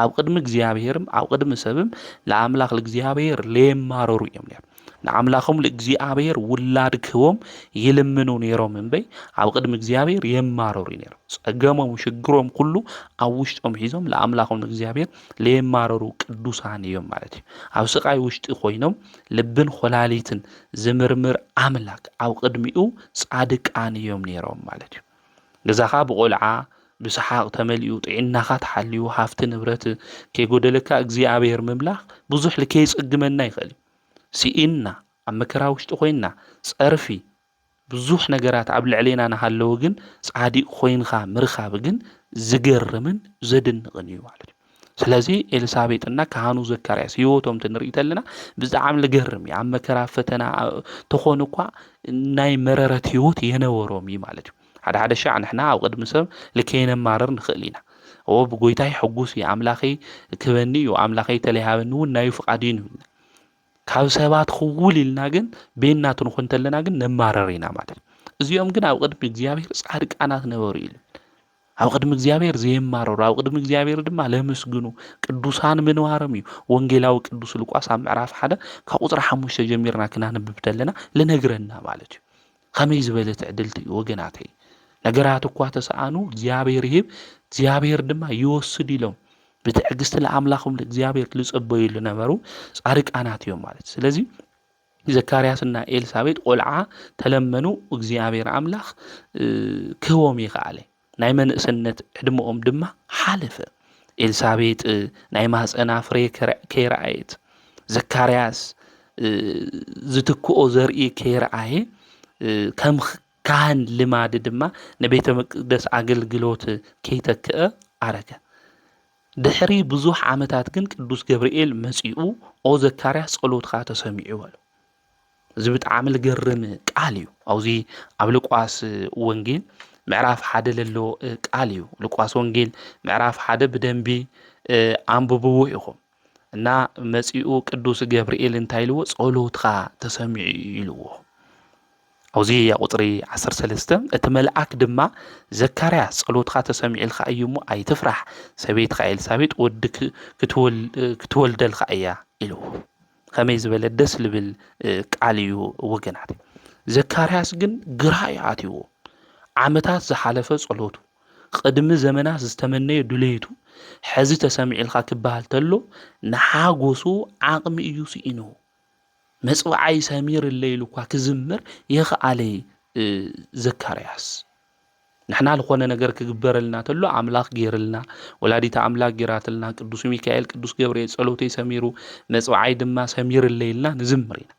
ኣብ ቅድሚ እግዚአብሔርም ኣብ ቅድሚ ሰብም ለአምላኽ ለእግዚአብሔር ለይማረሩ እዮም ነይሮም ንኣምላኾም ለእግዚአብሔር ውላድ ክህቦም ይልምኑ ነይሮም እምበይ ኣብ ቅድሚ እግዚአብሔር የማረሩ ነይሮም። ጸገሞም ሽግሮም ኩሉ ኣብ ውሽጦም ሒዞም ለኣምላኾም ለእግዚአብሔር ለየማረሩ ቅዱሳን እዮም ማለት እዩ። ኣብ ስቃይ ውሽጢ ኮይኖም ልብን ኾላሊትን ዝምርምር ኣምላክ ኣብ ቅድሚኡ ጻድቃን እዮም ነይሮም ማለት እዩ። ገዛኻ ብቆልዓ ብስሓቅ ተመሊኡ ጥዕናኻ ተሓልዩ ሃፍቲ ንብረት ከይጎደለካ እግዚአብሔር ምምላኽ ብዙሕ ልከይጽግመና ይኽእል እዩ። ሲኢና ኣብ መከራ ውሽጢ ኮይንና ጸርፊ ብዙሕ ነገራት ኣብ ልዕሌና ናሃለዉ ግን ጻዲቕ ኮይንካ ምርኻብ ግን ዝገርምን ዘድንቕን እዩ ማለት እዩ። ስለዚ ኤልሳቤጥና ካህኑ ዘካርያስ ህይወቶም ትንርኢ ተለና ብጣዕሚ ልገርም እዩ። ኣብ መከራ ፈተና ተኾኑ እኳ ናይ መረረት ህይወት የነበሮም እዩ ማለት እዩ። ሓደ ሻዕ ንሕና ኣብ ቅድሚ ሰብ ልከይነማረር ንኽእል ኢና። ብጎይታይ ሕጉስ እዩ ኣምላኸይ ክበኒ እዩ ኣምላኸይ ተለይሃበኒ እውን ናዩ ፍቓድ እዩ ንብልና። ካብ ሰባት ክውል ኢልና ግን ቤናቱ ንኾን ተለና ግን ነማረር ኢና ማለት እዩ። እዚኦም ግን ኣብ ቅድሚ እግዚአብሔር ጻድቃናት ነበሩ ኢሉ ኣብ ቅድሚ እግዚአብሔር ዘየማረሩ ኣብ ቅድሚ እግዚአብሔር ድማ ለመስግኑ ቅዱሳን ምንዋሮም እዩ። ወንጌላዊ ቅዱስ ሉቃስ ኣብ ምዕራፍ 1 ካብ ቁጥሪ 5 ጀሚርና ክናነብብ ተለና ልነግረና ማለት እዩ። ከመይ ዝበለ ትዕድልቲ እዩ ወገናተይ። ነገራት እኳ ተሰኣኑ እግዚአብሔር ይህብ እግዚአብሔር ድማ ይወስድ ኢሎም ብትዕግስቲ ለኣምላኾም ለእግዚአብሔር ልጽበዩ ነበሩ ጻድቃናት እዮም ማለት። ስለዚ ዘካርያስና ኤልሳቤጥ ቆልዓ ተለመኑ እግዚአብሔር ኣምላኽ ክህቦም ይኸኣለ። ናይ መንእስነት ዕድመኦም ድማ ሓለፈ። ኤልሳቤጥ ናይ ማህፀና ፍሬ ከይረኣየት ዘካርያስ ዝትክኦ ዘርኢ ከይረኣየ ከም ካህን ልማድ ድማ ንቤተ መቅደስ ኣገልግሎት ከይተክአ ኣረገ። ድሕሪ ብዙሕ ዓመታት ግን ቅዱስ ገብርኤል መጺኡ ኦ ዘካርያስ ጸሎትካ ተሰሚዑ አሎ። እዚ ብጣዕሚ ልገርም ቃል እዩ። ኣብዚ ኣብ ሉቃስ ወንጌል ምዕራፍ 1 ለሎ ቃል እዩ። ሉቃስ ወንጌል ምዕራፍ 1 ብደንቢ አንብብዎ ኢኹም እና መጺኡ ቅዱስ ገብርኤል እንታይ ኢልዎ ጸሎትካ ተሰሚዑ ኢልዎ። ኣብዚ ቁጥሪ 13 እቲ መልአክ ድማ ዘካርያስ ጸሎትካ ተሰሚዕልካ እዩ እሞ ኣይትፍራሕ ሰበይትካ ኤልሳቤጥ ወዲ ክትወልደልካ እያ ኢልዎ። ከመይ ዝበለ ደስ ልብል ቃል እዩ ወገናት። ዘካርያስ ግን ግራ ኣትይዎ። ዓመታት ዝሓለፈ ጸሎቱ ቅድሚ ዘመናት ዝተመነየ ድሌቱ ሕዚ ተሰሚዕልካ ክበሃል ተሎ ንሓጎሱ ዓቕሚ እዩ ስኢኑ መጽዋዓይ ሰሚር ለይሉ እኳ ክዝምር የኽኣለይ ዘካርያስ። ንሕና ልኾነ ነገር ክግበረልና ተሎ ኣምላኽ ገይርልና ወላዲታ ኣምላኽ ጌራትልና ቅዱስ ሚካኤል ቅዱስ ገብርኤል ጸሎተይ ሰሚሩ መጽዋዓይ ድማ ሰሚር ለይልና ንዝምር ኢና።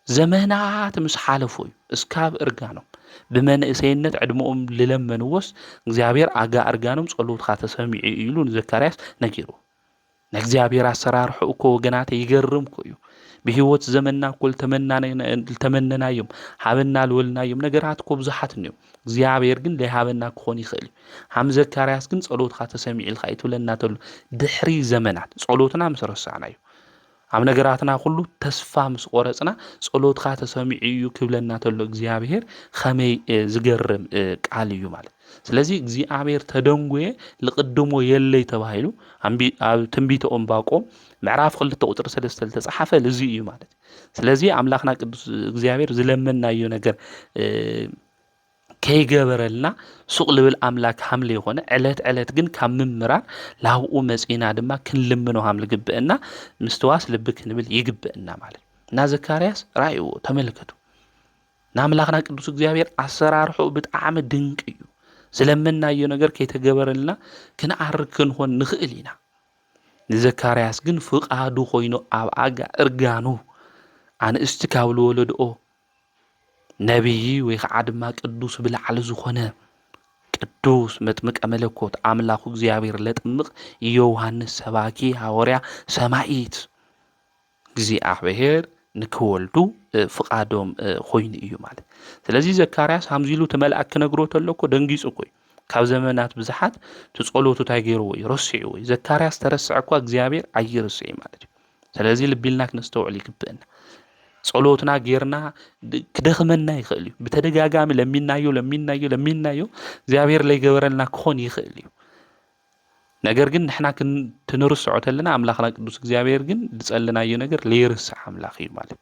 ዘመናት ምስ ሓለፉ እዩ እስካብ እርጋኖም ብመንእሰይነት ዕድሞኦም ልለመንዎስ እግዚአብሔር ኣጋ እርጋኖም ጸሎትካ ተሰሚዑ ኢሉ ንዘካርያስ ነጊሩ። ንእግዚአብሔር አሰራርሑ እኮ ወገናት ይገርም እኮ እዩ። ብህይወት ዘመንና እኮ ተመነናዮም ሃበና ልወልናዮም ነገራት እኮ ብዙሓት እዮም። እግዚአብሔር ግን ለይሃበና ክኾን ይኽእል እዩ። ሃም ዘካርያስ ግን ጸሎትካ ተሰሚዕልካ ይትብለና ተሎ ድሕሪ ዘመናት ጸሎትና ምስ ረሳዕና እዩ። ኣብ ነገራትና ኩሉ ተስፋ ምስ ቆረጽና ጸሎትካ ተሰሚዑ እዩ ክብለና ተሎ እግዚአብሔር ከመይ ዝገርም ቃል እዩ ማለት። ስለዚ እግዚአብሔር ተደንጎየ ልቅድሞ የለይ ተባሂሉ ኣብ ትንቢተ ዕንባቆም ምዕራፍ 2 ቁጥሪ 3 ተጻሓፈ ለዚ እዩ ማለት። ስለዚ ኣምላኽና ቅዱስ እግዚአብሔር ዝለመናዮ ነገር ከይገበረልና ሱቕ ልብል ኣምላክ ሃምለ ይኾነ ዕለት ግን ካብ ምምራር ላብኡ መጺና ድማ ክንልምኖ ሃም ልግብአና ምስትዋስ ልቢ ክንብል ይግብአና ማለት። እና ዘካርያስ ራእይዎ ተመልከቱ። ናምላኽና ቅዱስ እግዚአብሔር ኣሰራርሑ ብጣዕሚ ድንቅ እዩ። ዝለመናዮ ነገር ከይተገበረልና ክንዓርግ ክንኾን ንኽእል ኢና። ንዘካርያስ ግን ፍቓዱ ኮይኑ ኣብ ኣጋ እርጋኑ ኣንእስቲ ካብ ዝወለድኦ ነቢይ ወይ ከዓ ድማ ቅዱስ ብላዕሊ ዝኾነ ቅዱስ መጥምቀ መለኮት ኣምላኹ እግዚአብሔር ለጥምቕ ዮሐንስ ሰባኪ ሐዋርያ ሰማዒት እግዚአብሔር ንክወልዱ ፍቓዶም ኮይኑ እዩ ማለት። ስለዚ ዘካርያስ ሃምዚሉ ተመልአክ ክነግሮ ተለኮ ደንጊጹ ኮይ ካብ ዘመናት ብዙሓት ትጸሎቱ ታይገይርዎ ይረስዕዎ። ዘካርያስ ተረስዕ እኳ እግዚአብሔር ኣይርስዕ ማለት እዩ። ስለዚ ልቢልና ክነስተውዕል ይግብአና። ጸሎትና ጌርና ክደኽመና ይኽእል እዩ። ብተደጋጋሚ ለሚናዮ እግዚአብሔር ለይገበረልና ክኾን ይኽእል እዩ። ነገር ግን ንሕና ክንርስዖ ተለና ኣምላኽና ቅዱስ እግዚአብሔር ግን ዝጸልናዮ ነገር ለይርስዕ ኣምላኽ እዩ ማለት።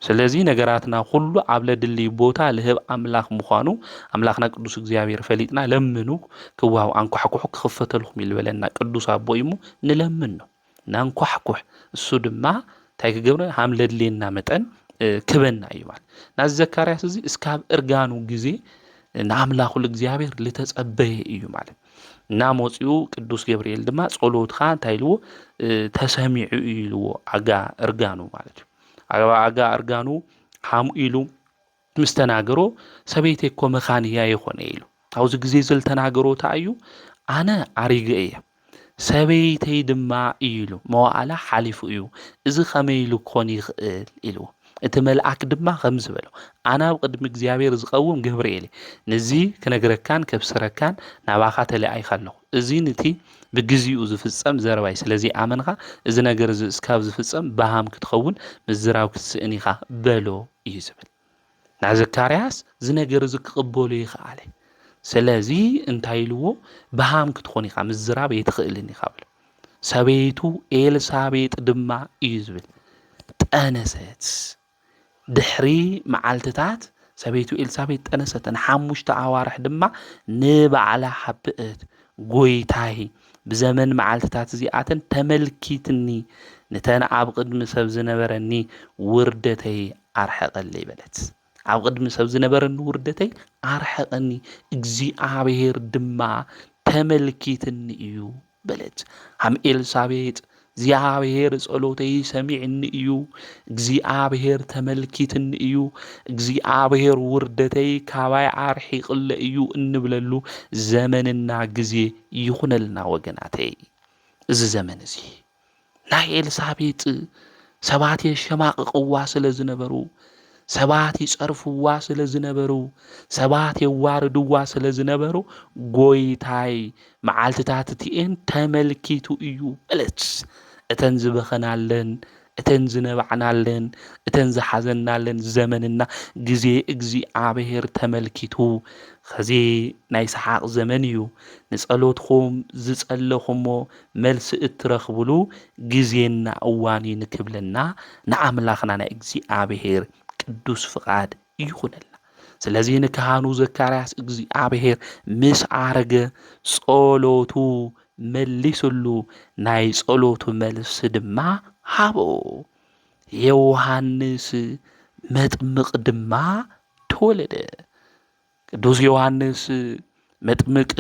ስለዚህ ነገራትና ሁሉ ኣብ ለድሊ ቦታ ልህብ ኣምላኽ ምዃኑ ኣምላኽና ቅዱስ እግዚኣብሔር ፈሊጥና ለምኑ ክዋው አንኳሕኩሕ ክኽፈተልኩም ይልበለና ቅዱስ ኣቦ እሞ ንለምን ነው ናንኳሕኩሕ እሱ ድማ እንታይ ክገብር ሃም ለድልየና መጠን ክበና እዩ ማለት ናዚ ዘካርያስ እዚ እስካብ እርጋኑ ግዜ ንኣምላኹ ለእግዚኣብሔር ልተጸበየ እዩ ማለት እና ሞጺኡ ቅዱስ ገብርኤል ድማ ጸሎትኻ እንታይ ኢልዎ ተሰሚዑ ኢልዎ ኣጋ እርጋኑ ማለት እዩ ኣጋ እርጋኑ ሃሙ ኢሉ ምስ ተናገሮ ሰበይተይ እኮ መኻንያ ይኾነ ኢሉ ኣብዚ ግዜ ዝተናገሮ እንታይ እዩ ኣነ ኣሪገ እየ ሰበይተይ ድማ ኢሉ መዋዕላ ሓሊፉ እዩ እዚ ከመይ ኢሉ ክኾን ይኽእል ኢልዎ እቲ መልአክ ድማ ከም ዝበሎ ኣነ ኣብ ቅድሚ እግዚኣብሔር ዝቐውም ገብርኤል ነዚ ክነግረካን ከብስረካን ናባኻ ተለኣይኻ ኣለኹ እዚ ነቲ ብግዚኡ ዝፍጸም ዘረባይ ስለዚ ኣመንኻ እዚ ነገር እዚ እስካብ ዝፍጸም ባሃም ክትኸውን ምዝራብ ክትስእን ኢኻ በሎ እዩ ዝብል ና ዘካርያስ እዚ ነገር እዚ ክቕበሎ ይኽኣለ ስለዚ እንታይ ኢልዎ ባሃም ክትኾን ኢኻ ምዝራብ የትኽእልን ኢኻ ብሎ ሰበይቱ ኤልሳቤጥ ድማ እዩ ዝብል ጠነሰት ድሕሪ መዓልትታት ሰበይቱ ኤልሳቤጥ ጠነሰተን 5 ኣዋርሕ ድማ ንባዕላ ሓብአት ጎይታይ ብዘመን መዓልትታት እዚኣተን ተመልኪትኒ ነተን ኣብ ቅድሚ ሰብ ዝነበረኒ ውርደተይ ኣርሐቐለይ በለት ኣብ ቅድሚ ሰብ ዝነበረኒ ውርደተይ ኣርሐቐኒ እግዚኣብሔር ድማ ተመልኪትኒ እዩ በለት ሃም ኤልሳቤጥ እግዚኣብሔር ጸሎተይ ሰሚዕኒ እዩ እግዚኣብሔር ተመልኪትኒ እዩ እግዚኣብሔር ውርደተይ ካባይ ኣርሒቕለ እዩ እንብለሉ ዘመንና ግዜ ይኹነልና ወገናተይ እዚ ዘመን እዚ ናይ ኤልሳቤጥ ሰባት የሸማቅቕዋ ስለ ዝነበሩ ሰባት ይጸርፍዋ ስለ ዝነበሩ ሰባት የዋርድዋ ስለ ዝነበሩ ጎይታይ መዓልትታት እቲኤን ተመልኪቱ እዩ በለት እተን ዝበኸናለን እተን ዝነባዕናለን እተን ዝሓዘናለን ዘመንና ግዜ እግዚኣብሔር ተመልኪቱ ከዚ ናይ ሰሓቕ ዘመን እዩ ንጸሎትኩም ዝጸለኹሞ መልሲ እትረኽብሉ ግዜና እዋን ንክብለና ንኣምላኽና ናይ እግዚኣብሔር ቅዱስ ፍቃድ ይኹነልና ስለዚ ንካህኑ ዘካርያስ እግዚኣብሔር ምስ ዓረገ ጸሎቱ መሊሱሉ ናይ ጸሎቱ መልሲ ድማ ሃቦ ዮሐንስ መጥምቕ ድማ ተወለደ ቅዱስ ዮሐንስ መጥምቕ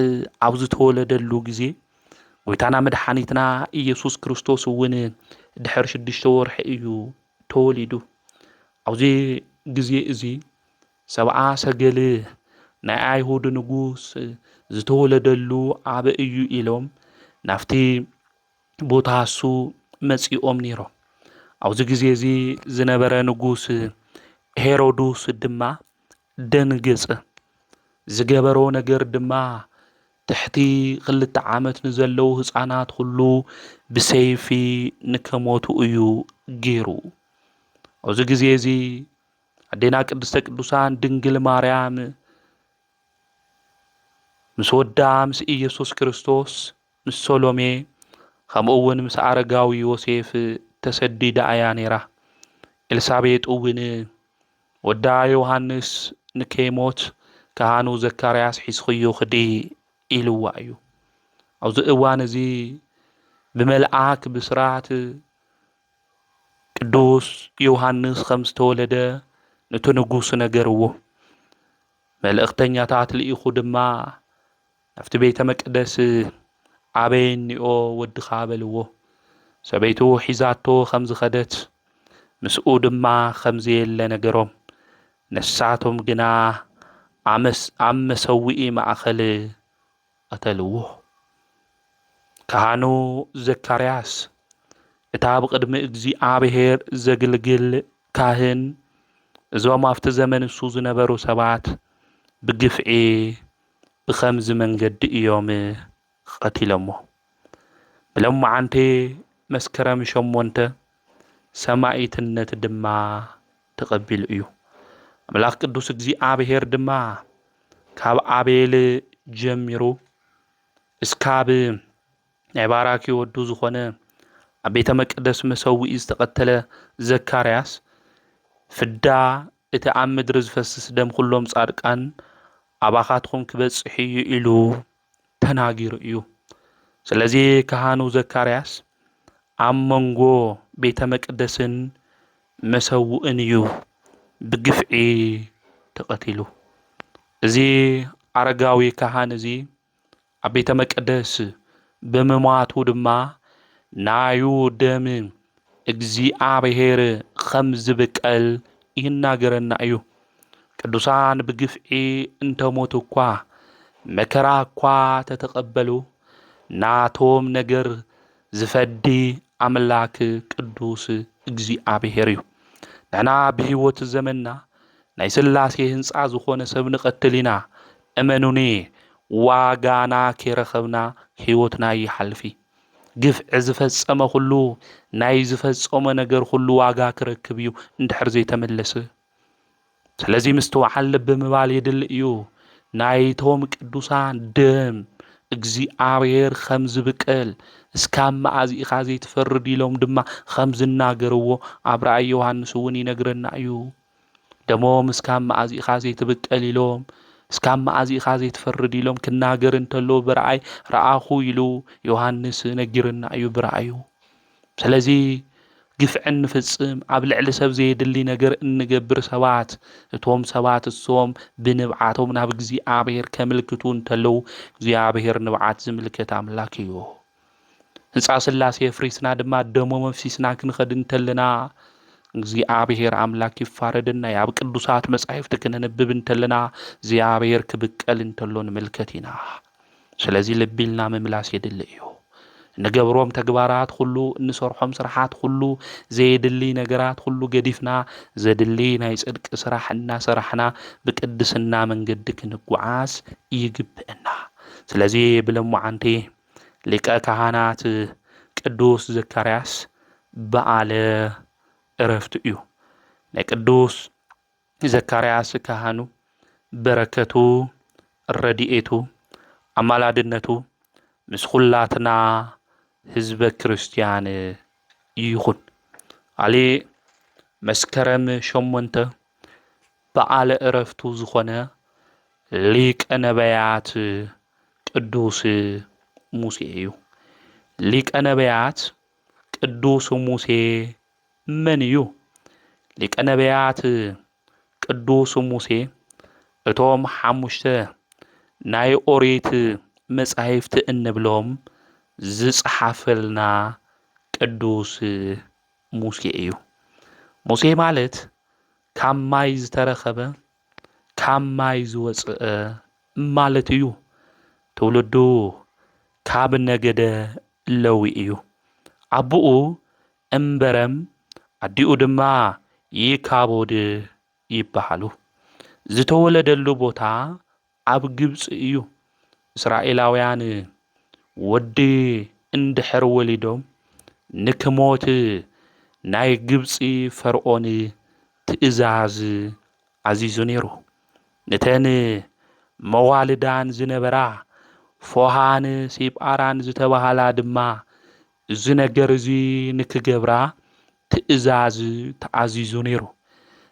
ኣብ ዝተወለደሉ ግዜ ጎይታና መድኃኒትና ኢየሱስ ክርስቶስ እውን ድሕሪ 6 ወርሒ እዩ ተወሊዱ ኣብዚ ግዜ እዚ ሰብኣ ሰገል ናይ ኣይሁድ ንጉስ ዝተወለደሉ ኣበ እዩ ኢሎም ናፍቲ ቦታ እሱ መጺኦም ነይሮም ኣብዚ ግዜ እዚ ዝነበረ ንጉስ ሄሮድስ ድማ ደንገጸ ዝገበሮ ነገር ድማ ትሕቲ 2 ዓመት ንዘለዉ ህፃናት ሁሉ ብሰይፊ ንከሞቱ እዩ ገይሩ ኣብዚ ግዜ እዚ ኣዴና ቅድስተ ቅዱሳን ድንግል ማርያም ምስ ወዳ ምስ ኢየሱስ ክርስቶስ ምስ ሰሎሜ ከምኡ እውን ምስ ኣረጋዊ ዮሴፍ ተሰዲዳ እያ ነይራ ኤልሳቤጥ እውን ወዳ ዮሐንስ ንከይሞት ካህኑ ዘካርያስ ሒዝኽዮ ኽዲ ኢልዋ እዩ ኣብዚ እዋን እዚ ብመልአክ ብስራት ቅዱስ ዮሐንስ ከም ዝተወለደ ነቲ ንጉስ ነገርዎ መልእኽተኛታት ልኢኹ ድማ ናፍቲ ቤተ መቅደስ ኣበየኒኦ ወድኻ በልዎ ሰበይቱ ሒዛቶ ከም ዝኸደት ምስኡ ድማ ከም ዘየለ ነገሮም ነሳቶም ግና ኣብ መሰዊኢ ማእኸል ቀተልዎ ካህኑ ዘካርያስ እታ ብቅድሚ እግዚኣብሔር ዘግልግል ካህን እዞም ኣብቲ ዘመን እሱ ዝነበሩ ሰባት ብግፍዒ ብኸምዚ መንገዲ እዮም ቀቲሎሞ ብሎማዓንቲ መስከረም 8 ሰማዕትነት ድማ ተቐቢሉ እዩ ኣምላኽ ቅዱስ እግዚኣብሔር ድማ ካብ ኣቤል ጀሚሩ እስካብ ናይ ባራኪ ወዱ ዝኾነ ኣብ ቤተ መቅደስ መሰዊኢ ዝተቐተለ ዘካርያስ ፍዳ እቲ ኣብ ምድሪ ዝፈስስ ደም ኩሎም ጻድቃን ኣባኻትኩም ክበጽሕ እዩ ኢሉ ተናጊሩ እዩ። ስለዚ ካህኑ ዘካርያስ ኣብ መንጎ ቤተ መቅደስን መሰውእን እዩ ብግፍዒ ተቐቲሉ። እዚ ኣረጋዊ ካህን እዚ ኣብ ቤተ መቅደስ ብምሟቱ ድማ ናዩ ደም እግዚአብሔር ከም ዝበቀል ይናገረና እዩ። ቅዱሳን ብግፍዒ እንተሞቱ እኳ መከራ እኳ ተተቐበሉ ናቶም ነገር ዝፈዲ ኣምላክ ቅዱስ እግዚአብሔር እዩ። ንሕና ብህይወት ዘመንና ናይ ስላሴ ህንፃ ዝኾነ ሰብ ንቐትል ኢና እመኑኒ ዋጋና ከይረኸብና ህይወትና ይሓልፊ። ግፍዒ ዝፈጸመ ኩሉ ናይ ዝፈጸመ ነገር ኩሉ ዋጋ ክረክብ እዩ እንድሕር ዘይተመለሰ። ስለዚ ምስትውዓል ልቢ ምባል የድሊ እዩ። ናይቶም ቅዱሳን ደም እግዚአብሔር ከም ዝብቀል እስካብ መዓዝ ኢኻ ዘይትፈርድ ኢሎም ድማ ከም ዝናገርዎ ኣብ ራእይ ዮሃንስ እውን ይነግረና እዩ። ደሞም እስካብ መዓዝ ኢኻ ዘይትብቀል ኢሎም እስካብ መዓዝ ኢኻ ዘይትፈርድ ኢሎም ክናገር እንተሎ ብረኣይ ረኣኹ ኢሉ ዮሃንስ ነጊርና እዩ ብረኣዩ። ስለዚ ግፍዕ እንፍጽም ኣብ ልዕሊ ሰብ ዘየድሊ ነገር እንገብር ሰባት እቶም ሰባት እሶም ብንብዓቶም ናብ እግዚአብሔር ከመልክቱ እንተለው እግዚአብሔር ንብዓት ዝምልከት ኣምላክ እዩ። ህንፃ ስላሴ ፍሪስና ድማ ደሞ መፍሲስና ክንኸድ እንተለና እግዚአብሔር ኣምላክ ይፋረደና። ኣብ ቅዱሳት መጻሕፍቲ ክነንብብ እንተለና እግዚአብሔር ክብቀል እንተሎ ንምልከት ኢና። ስለዚ ልቢ ኢልና ምምላስ የድሊ እዩ። ንገብሮም ተግባራት ሁሉ እንሰርሖም ስራሓት ሁሉ ዘየድሊ ነገራት ሁሉ ገዲፍና ዘድሊ ናይ ጽድቂ ስራሕ እናሰራሕና ብቅድስና መንገዲ ክንጓዓዝ ይግብአና። ስለዚ ብለሙዓንቲ ሊቀ ካህናት ቅዱስ ዘካርያስ በዓለ ዕረፍቱ እዩ። ናይ ቅዱስ ዘካርያስ ካህኑ በረከቱ ረድኤቱ ኣማላድነቱ ምስ ኩላትና ህዝበ ክርስቲያን ይኹን። ካሊእ መስከረም 8 በዓለ ዕረፍቱ ዝኾነ ሊቀ ነቢያት ቅዱስ ሙሴ እዩ። ሊቀ ነቢያት ቅዱስ ሙሴ መን እዩ? ሊቀ ነቢያት ቅዱስ ሙሴ እቶም 5 ናይ ኦሪት መጻሕፍቲ እንብሎም ዝጸሓፈልና ቅዱስ ሙሴ እዩ። ሙሴ ማለት ካብ ማይ ዝተረኸበ ካብ ማይ ዝወፅአ ማለት እዩ። ትውልዱ ካብ ነገደ ለዊ እዩ። ኣቦኡ እምበረም ኣዲኡ ድማ ይካቦድ ይበሃሉ። ዝተወለደሉ ቦታ ኣብ ግብፂ እዩ። እስራኤላውያን ወዲ እንድሕር ወሊዶም ንክሞት ናይ ግብፂ ፈርዖን ትእዛዝ ዓዚዙ ነይሩ። ነተን መዋልዳን ዝነበራ ፎሃን ሲጳራን ዝተባሃላ ድማ እዚ ነገር እዚ ንክገብራ ትእዛዝ ተዓዚዙ ነይሩ።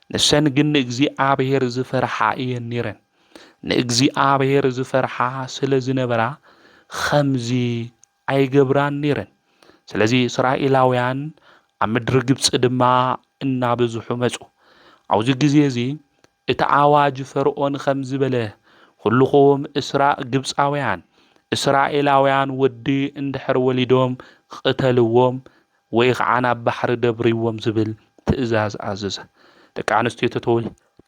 ንሰን ግን ንእግዚአብሔር ዝፈርሓ እየን ነይረን። ንእግዚአብሔር ዝፈርሓ ስለ ዝነበራ ከምዚ ኣይገብራን ነይረን። ስለዚ እስራኤላውያን ኣብ ምድሪ ግብፂ ድማ እናበዝሑ መፁ። ኣብዚ ግዜ እዚ እቲ ኣዋጅ ፈርዖን ከም ዝበለ ኩልኹም ግብፃውያን እስራኤላውያን ወዲ እንድሕር ወሊዶም ቅተልዎም ወይ ከዓ ናብ ባሕሪ ደብሪዎም ዝብል ትእዛዝ ኣዘዘ። ደቂ ኣንስትዮ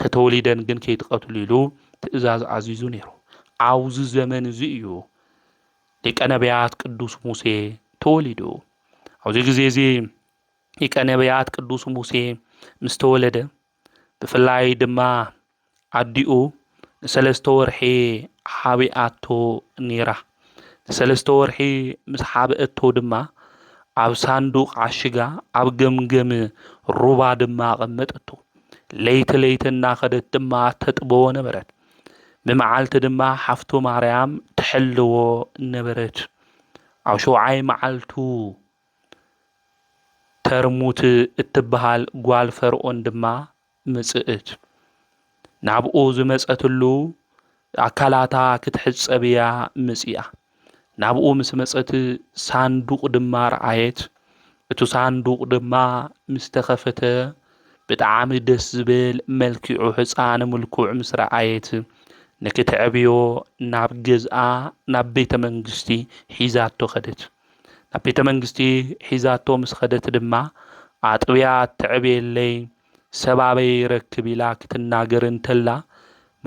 ተተወሊደን ግን ከይትቀትሉ ኢሉ ትእዛዝ ኣዚዙ ነይሩ። ኣብዚ ዘመን እዚ እዩ ሊቀ ነቢያት ቅዱስ ሙሴ ተወሊዱ። ኣብዚ ግዜ እዚ ሊቀ ነቢያት ቅዱስ ሙሴ ምስ ተወለደ ብፍላይ ድማ ኣዲኡ ንሰለስተ ወርሒ ሓቢኣቶ ነይራ። ንሰለስተ ወርሒ ምስ ሓብአቶ ድማ ኣብ ሳንዱቕ ዓሽጋ ኣብ ገምገም ሩባ ድማ ቀመጠቶ። ለይቲ ለይቲ እናኸደት ድማ ተጥበዎ ነበረት። ብመዓልቲ ድማ ሓፍቱ ማርያም ትሕልዎ ነበረት። ኣብ 7ይ መዓልቱ ተርሙት እትበሃል ጓል ፈርዖን ድማ ምጽእት ናብኡ ዝመጸትሉ ኣካላታ ክትሕጸብያ ምጽያ ናብኡ ምስ መጸት ሳንዱቕ ድማ ረኣየት እቲ ሳንዱቕ ድማ ምስ ተኸፈተ ብጣዕሚ ደስ ዝብል መልክዑ ሕፃን ምልኩዕ ምስ ረኣየት ንክትዕብዮ ናብ ገዝኣ ናብ ቤተ መንግስቲ ሒዛቶ ኸደት ናብ ቤተ መንግስቲ ሒዛቶ ምስ ኸደት ድማ ኣጥብያ ትዕብየለይ ሰባበይ ረክብ ኢላ ክትናገር እንተላ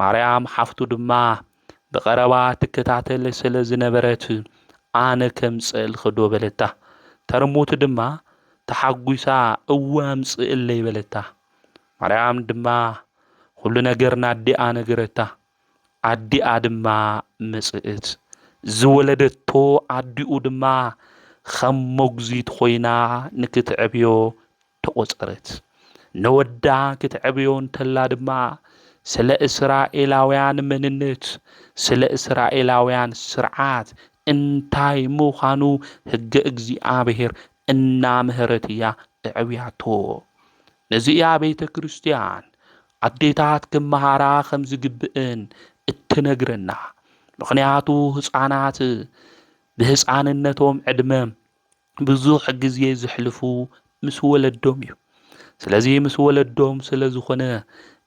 ማርያም ሓፍቱ ድማ ብቐረባ ትከታተል ስለ ዝነበረት ኣነ ከምጽእ ልኽዶ በለታ ተርሙት ድማ ተሓጒሳ እወ ኣምጽእለይ በለታ ማርያም ድማ ኩሉ ነገር ናዲኣ ነገረታ ኣዲኣ ድማ ምጽእት ዝወለደቶ ኣዲኡ ድማ ኸም ሞግዚት ኾይና ንክትዕብዮ ተቖጸረት ነወዳ ክትዕብዮ እንተላ ድማ ስለ እስራኤላውያን መንነት ስለ እስራኤላውያን ስርዓት እንታይ ምዃኑ ሕገ እግዚኣብሔር እናምህረት እያ እዕብያቶ ነዚኣ ቤተ ክርስቲያን ኣዴታት ክመሃራ ከም ዝግብእን እትነግረና ምኽንያቱ ህፃናት ብህፃንነቶም ዕድመ ብዙሕ ግዜ ዝሕልፉ ምስ ወለዶም እዩ ስለዚ ምስ ወለዶም ስለ ዝኾነ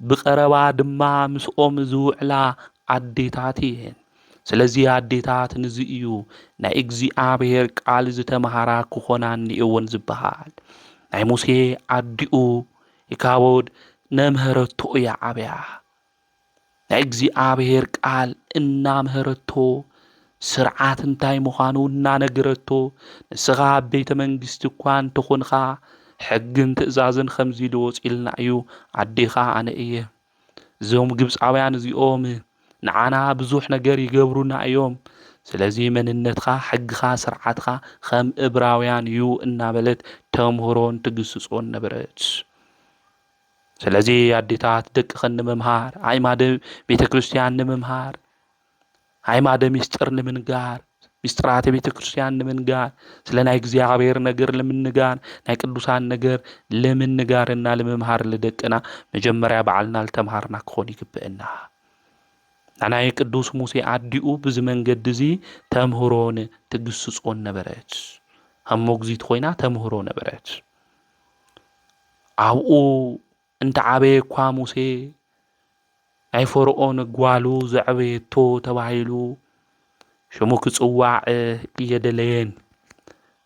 ብቐረባ ድማ ምስኦም ዝውዕላ ኣዴታት እየን ስለዚ ኣዴታት ንዚ እዩ ናይ እግዚኣብሔር ቃል ዝተምሃራ ክኾና እኒአወን ዝበሃል ናይ ሙሴ ኣዲኡ ኢካቦድ ነምህረቶ እያ ዓብያ ናይ እግዚኣብሔር ቃል እናምህረቶ ስርዓት እንታይ ምዃኑ እናነገረቶ ንስኻ ኣብ ቤተ መንግስቲ እኳ እንተኾንኻ ሕግን ትእዛዝን ከምዚ ኢሉ ወፂልና እዩ ኣዴኻ ኣነ እየ እዞም ግብፃውያን እዚኦም ንዓና ብዙሕ ነገር ይገብሩና እዮም ስለዚ መንነትኻ ሕግኻ ስርዓትኻ ከም ዕብራውያን እዩ እናበለት ተምህሮን ትግስጾን ነበረት ስለዚ ኣዴታት ደቅኸን ንምምሃር ኣዕማደ ቤተ ክርስቲያን ንምምሃር ኣዕማደ ምስጢር ንምንጋር ምስጢራት ቤተ ክርስቲያን ንምንጋር ስለ ናይ እግዚኣብሔር ነገር ንምንጋር ናይ ቅዱሳን ነገር ንምንጋርና ንምምሃር ለደቅና መጀመርያ በዓልና ልተምሃርና ክኾን ይግብአና ናይ ቅዱስ ሙሴ ኣዲኡ ብዚ መንገዲ እዚ ተምህሮን ትግስጾን ነበረት ከም ሞግዚት ኮይና ተምህሮ ነበረት ኣብኡ እንተዓበየ እኳ ሙሴ ናይ ፈርዖን ጓሉ ዘዕበየቶ ተባሂሉ ሽሙ ክጽዋዕ እየደለየን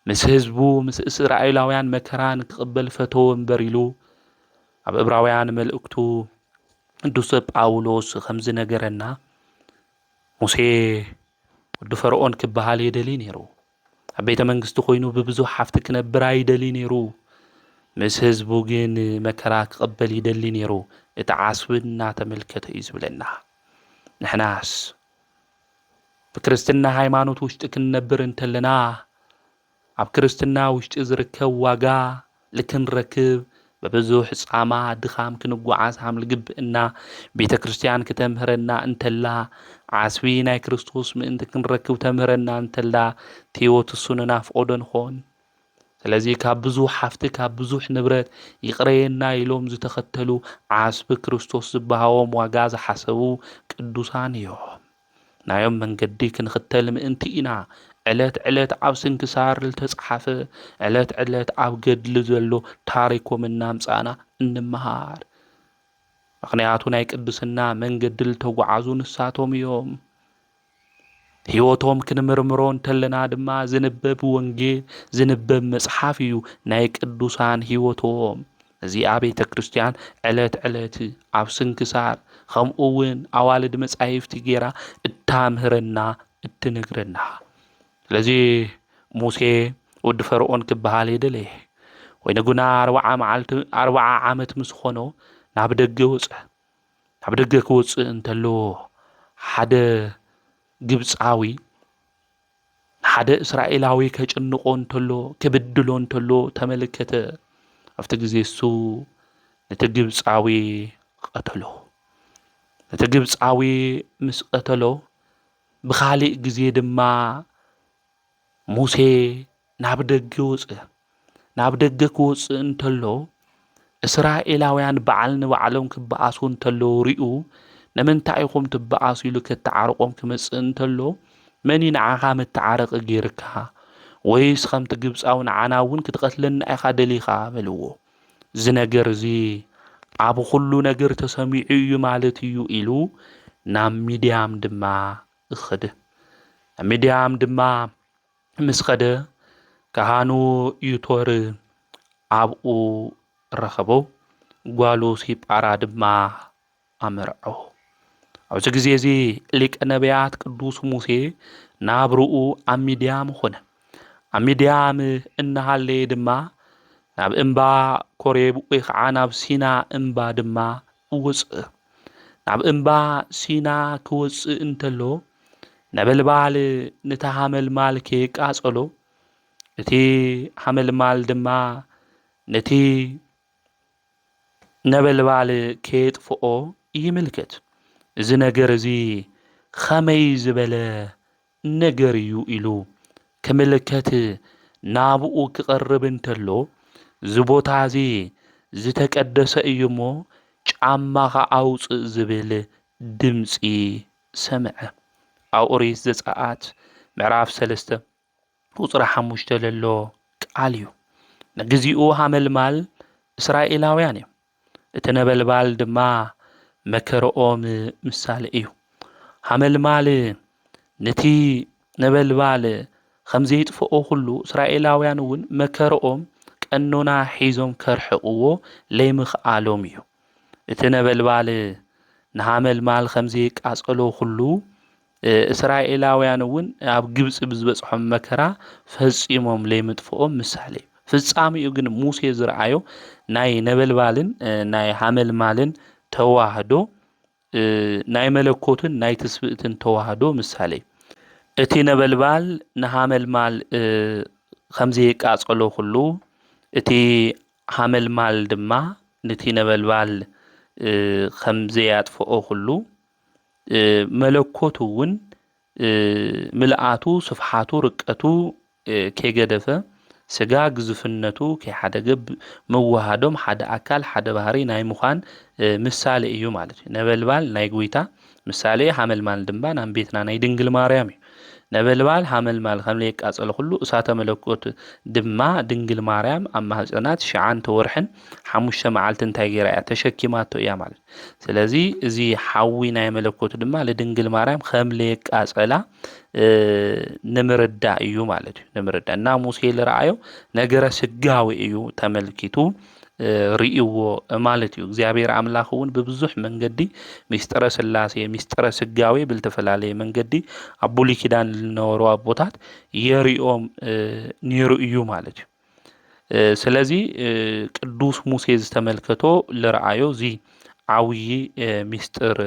ምስ ህዝቡ ምስ እስራኤላውያን መከራን ክቕበል ፈተወ እምበር ኢሉ ኣብ ዕብራውያን መልእክቱ ቅዱስ ጳውሎስ ከም ዝነገረና ሙሴ ወዲ ፈርዖን ክበሃል የደሊ ነይሩ ኣብ ቤተ መንግስቲ ኮይኑ ብብዙሕ ሓፍቲ ክነብር ኣይደሊ ነይሩ ምስ ህዝቡ ግን መከራ ክቕበል ይደሊ ነይሩ እቲ ዓስቢ እናተመልከተ እዩ ዝብለና ንሕናስ ብክርስትና ሃይማኖት ውሽጢ ክንነብር እንተለና ኣብ ክርስትና ውሽጢ ዝርከብ ዋጋ ልክንረክብ በብዙሕ ጻማ ድኻም ክንጓዓዝ ሃም ልግብእና ቤተ ክርስቲያን ከተምህረና እንተላ ዓስቢ ናይ ክርስቶስ ምእንቲ ክንረክብ ተምህረና እንተላ ትይወት እሱን ናፍቆዶ ንኾን ስለዚ ካብ ብዙሕ ሓፍቲ ካብ ብዙሕ ንብረት ይቕረየና ኢሎም ዝተኸተሉ ዓስቢ ክርስቶስ ዝበሃዎም ዋጋ ዝሓሰቡ ቅዱሳን እዮም ናዮም መንገዲ ክንኽተል ምእንቲ ኢና ዕለት ዕለት ኣብ ስንክሳር ዝተጻሓፈ ዕለት ዕለት ኣብ ገድሊ ዘሎ ታሪኮም እናምጻና እንመሃር ምኽንያቱ ናይ ቅዱስና መንገዲ ዝተጓዓዙ ንሳቶም እዮም ሕይወቶም ክንምርምሮ እንተለና ድማ ዝንበብ ወንጌል ዝንበብ መጽሓፍ እዩ ናይ ቅዱሳን ሕይወቶም እዚኣ ቤተ ክርስቲያን ዕለት ዕለት ኣብ ስንክሳር ከምኡውን ኣዋልድ መጻሕፍቲ ጌራ እታምህረና እትነግረና ስለዚ ሙሴ ወዲ ፈርዖን ክበሃል የደለየ ወይነ ጉና 40 ዓመት ምስ ኾኖ ናብ ደገ ወፅእ ናብ ደገ ክወፅእ እንተሎ ሓደ ግብፃዊ ሓደ እስራኤላዊ ከጭንቆ እንተሎ ክብድሎ እንተሎ ተመለከተ ኣብቲ ግዜ እሱ ነቲ ግብፃዊ ቀተሎ ነቲ ግብፃዊ ምስ ቀተሎ ብኻሊእ ግዜ ድማ ሙሴ ናብ ደገ ወፅእ ናብ ደገ ክወፅእ እንተሎ እስራኤላውያን በዓል ንባዕሎም ክበኣሱ እንተለዉ ርኡ ንምንታይ ኢኹም ትበኣሱ ኢሉ ከተዓርቆም ክመጽእ እንተሎ መን ንዓኻ መተዓረቂ ጌርካ ወይስ ከምቲ ግብፃዊ ንዓና እውን ክትቀትለና ኢኻ ደሊኻ በልዎ እዚ ነገር እዚ ኣብ ኩሉ ነገር ተሰሚዑ እዩ ማለት እዩ ኢሉ ናብ ሚድያም ድማ እኸደ ሚድያም ድማ ምስ ኸደ ካህኑ ዮቶር ኣብኡ ረኸቦ ጓሉ ሲጳራ ድማ ኣመርዖ ኣብዚ ግዜ እዚ ሊቀ ነቢያት ቅዱስ ሙሴ ናብ ርኡ ኣብ ሚድያም ኾነ ኣብ ሚድያም እናሃለየ ድማ ናብ እምባ ኮሬብ ወይ ከዓ ናብ ሲና እምባ ድማ ወፅእ ናብ እምባ ሲና ክወፅእ እንተሎ ነበልባል ነታ ሃመልማል ከይቃፀሎ እቲ ሃመልማል ድማ ነቲ ነበልባል ከየጥፍኦ ይምልከት እዚ ነገር እዚ ከመይ ዝበለ ነገር እዩ ኢሉ ክምልከት ናብኡ ክቐርብ እንተሎ እዚ ቦታ እዚ ዝተቀደሰ እዩ እሞ ጫማኻ ኣውፅእ ዝብል ድምፂ ሰምዐ ኣብ ኦሪት ዘፀአት ምዕራፍ 3 ቁፅሪ 5 ዘሎ ቃል እዩ ንግዚኡ ሃመልማል እስራኤላውያን እዮም እቲ ነበልባል ድማ መከረኦም ምሳሌ እዩ ሃመልማል ነቲ ነበልባል ከምዘይጥፍኦ ኩሉ እስራኤላውያን እውን መከረኦም ቀኖና ሒዞም ከርሕቅዎ ለይምኽኣሎም እዩ እቲ ነበልባል ንሃመልማል ከምዘይቃፀሎ ኩሉ እስራኤላውያን እውን ኣብ ግብፂ ብዝበፅሖም መከራ ፈፂሞም ለይምጥፍኦም ምሳሌ ፍጻሚኡ ግን ሙሴ ዝረኣዮ ናይ ነበልባልን ናይ ሃመልማልን ተዋህዶ ናይ መለኮትን ናይ ትስብእትን ተዋህዶ ምሳሌ እቲ ነበልባል ንሃመልማል ከምዘይቃፀሎ ኩሉ እቲ ሃመልማል ድማ ነቲ ነበልባል ከምዘያጥፍኦ ኩሉ መለኮቱ እውን ምልኣቱ ስፍሓቱ ርቀቱ ከይገደፈ ስጋ ግዝፍነቱ ከይሓደገ መዋሃዶም ሓደ ኣካል ሓደ ባህሪ ናይ ምዃን ምሳሌ እዩ ማለት እዩ ነበልባል ናይ ጎይታ ምሳሌ ሃመልማል ድማ ናብ ቤትና ናይ ድንግል ማርያም እዩ ነበልባል ሃመልማል ከም ለይቃፀለ ኩሉ እሳተ መለኮት ድማ ድንግል ማርያም ኣብ ማህፀናት 9 ወርሕን 5 መዓልቲ እንታይ ገይራ እያ ተሸኪማቶ እያ ማለት ስለዚ እዚ ሓዊ ናይ መለኮት ድማ ለድንግል ማርያም ከም ለይቃፀላ ንምርዳእ እዩ ማለት እዩ ንምርዳእ እና ሙሴ ዝረኣዮ ነገረ ስጋዊ እዩ ተመልኪቱ ርእይዎ ማለት እዩ እግዚአብሔር ኣምላኽ እውን ብብዙሕ መንገዲ ሚስጥረ ስላሴ ሚስጥረ ስጋዊ ብልተፈላለየ መንገዲ ኣብ ብሉይ ኪዳን ዝነበሩ ኣቦታት የርእዮም ነይሩ እዩ ማለት እዩ ስለዚ ቅዱስ ሙሴ ዝተመልከቶ ዝረኣዮ እዚ ዓብይ ሚስጥር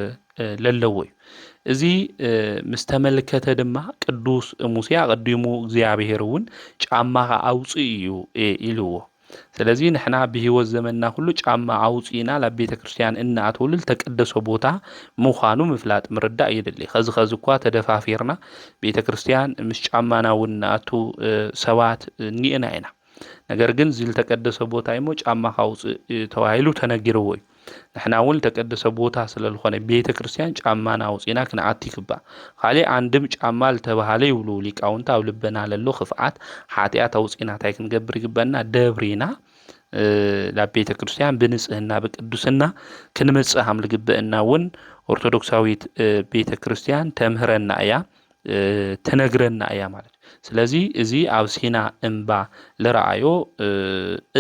ለለዎ እዩ እዚ ምስ ተመልከተ ድማ ቅዱስ ሙሴ ኣቀዲሙ እግዚአብሔር እውን ጫማኻ ኣውፅእ እዩ ኢልዎ ስለዚ ንሕና ብህይወት ዘመንና ሁሉ ጫማ ኣውፂና ናብ ቤተ ክርስቲያን እናኣትውሉ ተቀደሰ ቦታ ምዃኑ ምፍላጥ ምርዳእ የድሊ ከዚ እኳ ተደፋፊርና ቤተ ክርስቲያን ምስ ጫማና እውን እናኣቱ ሰባት ኒእና ኢና ነገር ግን ዝልተቀደሰ ቦታ እሞ ጫማኻ ኣውፅእ ተባሂሉ ተነጊርዎ እዩ ንሕና እውን ተቀደሰ ቦታ ስለዝኾነ ቤተ ክርስቲያን ጫማና ኣውፂና ክንኣቱ ይግባእ ካሊእ አንድም ጫማ ዝተባሃለ ይብሉ ሊቃውንት ኣብ ልበና ለሎ ክፍኣት ሓጢኣት ኣውፂና እንታይ ክንገብር ይግበአና ደብሪና ናብ ቤተ ክርስቲያን ብንጽህና ብቅዱስና ክንመጽእ ከም ዝግበአና እውን ኦርቶዶክሳዊት ቤተ ክርስቲያን ተምህረና እያ ትነግረና እያ ማለት ስለዚ እዚ ኣብ ሲና እምባ ዝረኣዮ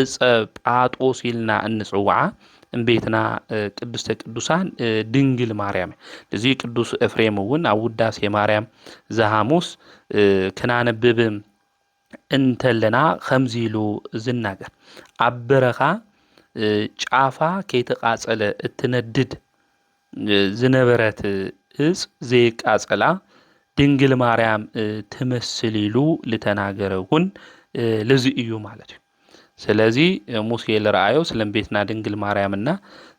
እፀ ጳጦስ ኢልና እንፅውዓ እምቤትና ቅድስተ ቅዱሳን ድንግል ማርያም እዚ ቅዱስ ኤፍሬም እውን ኣብ ውዳሴ ማርያም ዘሐሙስ ክናነብብ እንተለና ከምዚ ኢሉ ዝናገር ኣብ በረኻ ጫፋ ከይተቃፀለ እትነድድ ዝነበረት እፅ ዘይቃፀላ ድንግል ማርያም ትመስል ኢሉ ዝተናገረ እውን ለዚ እዩ ማለት እዩ ስለዚ ሙሴ ለረአዮ ስለ ቤትና ድንግል ማርያምና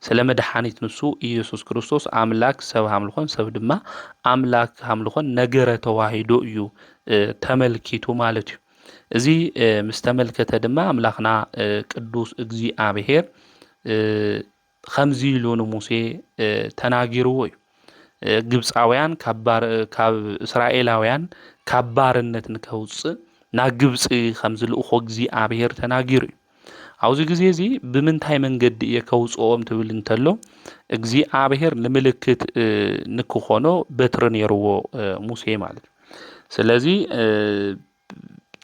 ስለ መድኃኒት ንሱ ኢየሱስ ክርስቶስ አምላክ ሰብ አምልኾን ሰብ ድማ አምላክ አምልኾን ነገረ ተዋሂዶ እዩ ተመልኪቱ ማለት እዩ እዚ ምስ ተመልከተ ድማ አምላኽና ቅዱስ እግዚአብሔር ከምዚ ኢሉ ንሙሴ ተናጊርዎ እዩ ግብፃውያን ካብ እስራኤላውያን ካብ ባርነት ንከውፅእ ናብ ግብፂ ከም ዝልእኾ እግዚኣብሔር ተናጊሩ እዩ ኣብዚ ግዜ እዚ ብምንታይ መንገዲ እየ ከውፅኦም ትብል እንተሎ እግዚኣብሔር ንምልክት ንክኾኖ በትሪ ነይርዎ ሙሴ ማለት እዩ ስለዚ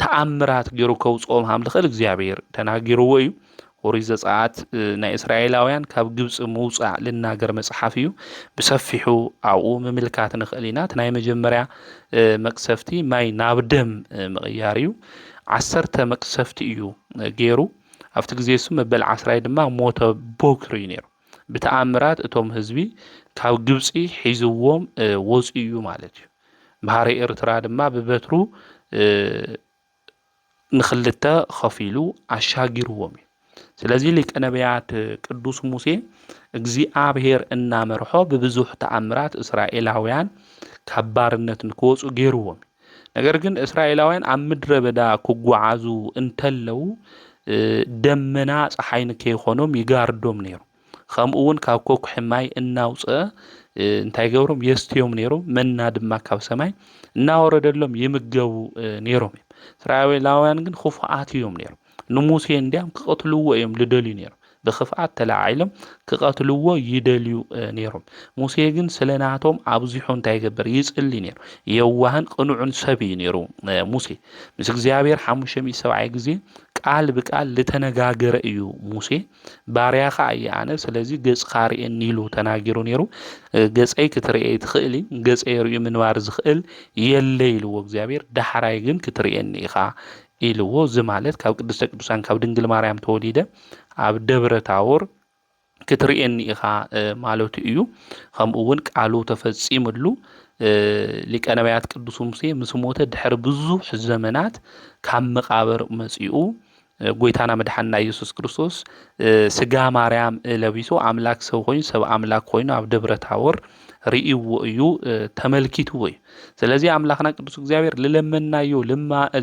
ተኣምራት ገይሩ ከውፅኦም ሃም ዝኽእል እግዚኣብሔር ተናጊርዎ እዩ ኦሪት ዘፀአት ናይ እስራኤላውያን ካብ ግብፂ ምውፃእ ልናገር መፅሓፍ እዩ ብሰፊሑ ኣብኡ ምምልካት ንኽእል ኢና እቲ ናይ መጀመርያ መቅሰፍቲ ማይ ናብ ደም ምቕያር እዩ 10 መቅሰፍቲ እዩ ገይሩ ኣብቲ ግዜ እሱ መበል 10 ድማ ሞተ ቦክሪ እዩ ነይሩ ብተኣምራት እቶም ህዝቢ ካብ ግብፂ ሒዝዎም ወፂኡ እዩ ማለት እዩ ባሕሪ ኤርትራ ድማ ብበትሩ ንኽልተ ኸፊሉ ኣሻጊርዎም እዩ ስለዚ ሊቀ ነቢያት ቅዱስ ሙሴ እግዚኣብሔር እናመርሖ ብብዙሕ ተኣምራት እስራኤላውያን ካብ ባርነት ንክወፁ ገይርዎም ነገር ግን እስራኤላውያን ኣብ ምድረ በዳ ክጓዓዙ እንተለው ደመና ፀሓይ ንከይኾኖም ይጋርዶም ነይሩ ከምኡ እውን ካብ ኮኩሒ ማይ እናውፅአ እንታይ ገብሮም የስትዮም ነይሩ መና ድማ ካብ ሰማይ እናወረደሎም ይምገቡ ነይሮም እስራኤላውያን ግን ክፉኣት እዮም ነይሩ ንሙሴ እንዲያም ክቐትልዎ እዮም ልደልዩ ነይሩ ብኽፍኣት ተላዓሎም ክቐትልዎ ይደልዩ ነይሮም ሙሴ ግን ስለናቶም ኣብዚሑ እንታይ ይገብር ይጽሊ ነይሩ የዋህን ቅኑዕን ሰብ እዩ ነይሩ ሙሴ ምስ እግዚኣብሔር 570 ግዜ ቃል ብቃል ልተነጋገረ እዩ ሙሴ ባርያኻ እየ ኣነ ስለዚ ገጽካ ርኤኒ ኢሉ ተናጊሩ ነይሩ ገጸይ ክትርኤ ትኽእል ገጸይ ርዩ ምንባር ዝኽእል የለ ኢልዎ እግዚኣብሔር ዳሕራይ ግን ክትርኤኒ ኢኻ ኢልዎ እዚ ማለት ካብ ቅድስተ ቅዱሳን ካብ ድንግል ማርያም ተወሊደ ኣብ ደብረ ታቦር ክትርኤኒ ኢኻ ማለቱ እዩ ከምኡ እውን ቃሉ ተፈጺሙሉ ሊቀ ነቢያት ቅዱስ ሙሴ ምስ ሞተ ድሕሪ ብዙሕ ዘመናት ካብ መቃብር መጺኡ ጎይታና መድሓንና ኢየሱስ ክርስቶስ ስጋ ማርያም ለቢሱ ኣምላክ ሰብ ኮይኑ ሰብ ኣምላክ ኮይኑ ኣብ ደብረ ታቦር ርኢዎ እዩ ተመልኪትዎ እዩ ስለዚ ኣምላኽና ቅዱስ እግዚኣብሔር ልለመናዮ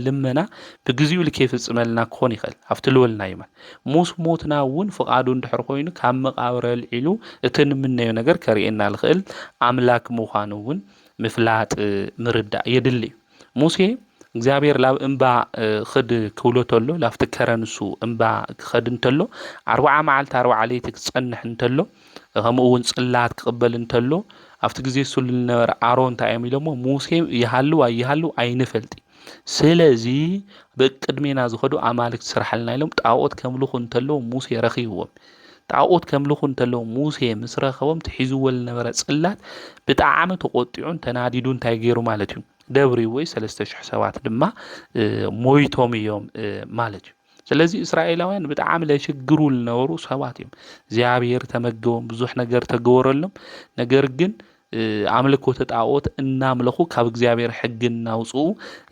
ልመና ብግዚኡ ልከይፍጽመልና ክኾን ይኽእል ኣብቲ ልበልናዮ ማለት ሙስ ሞትና እውን ፍቓዱ እንድሕር ኮይኑ ካብ መቃብር ኣልዒሉ እቲ ንምነዮ ነገር ከርኤና ልኽእል ኣምላክ ምዃኑ እውን ምፍላጥ ምርዳእ የድሊ እዩ ሙሴ እግዚኣብሔር ላብ እምባ ክድ ክብሎ ተሎ ላፍቲ ከረንሱ እምባ ክኸድ እንተሎ 40 መዓልቲ 40 ለይቲ ክጸንሕ እንተሎ ከምኡ እውን ጽላት ክቕበል እንተሎ ኣብቲ ግዜ ሱል ዝነበረ ኣሮን እንታይ እዮም ኢሎሞ ሙሴ ይሃሉ ኣይንፈልጢ ስለዚ ብቅድሜና ዝኸዱ ኣማልክቲ ስራሕልና ኢሎም ጣዖት ከምልኹ እንተሎ ሙሴ ረኺብዎም ጣዖት ከምልኹ እንተሎ ሙሴ ምስ ረኸቦም ትሒዝዎ ዝነበረ ጽላት ብጣዕሚ ተቆጢዑን ተናዲዱ እንታይ ገይሩ ማለት እዩ ደብሪ ወይ 3000 ሰባት ድማ ሞይቶም እዮም ማለት እዩ ስለዚ እስራኤላውያን ብጣዕሚ ለሽግሩ ዝነበሩ ሰባት እዮም እግዚአብሔር ተመገቦም ብዙሕ ነገር ተገበረሎም ነገር ግን ኣምልኮተ ጣዖት እናምለኹ ካብ እግዚአብሔር ሕግ እናውፅኡ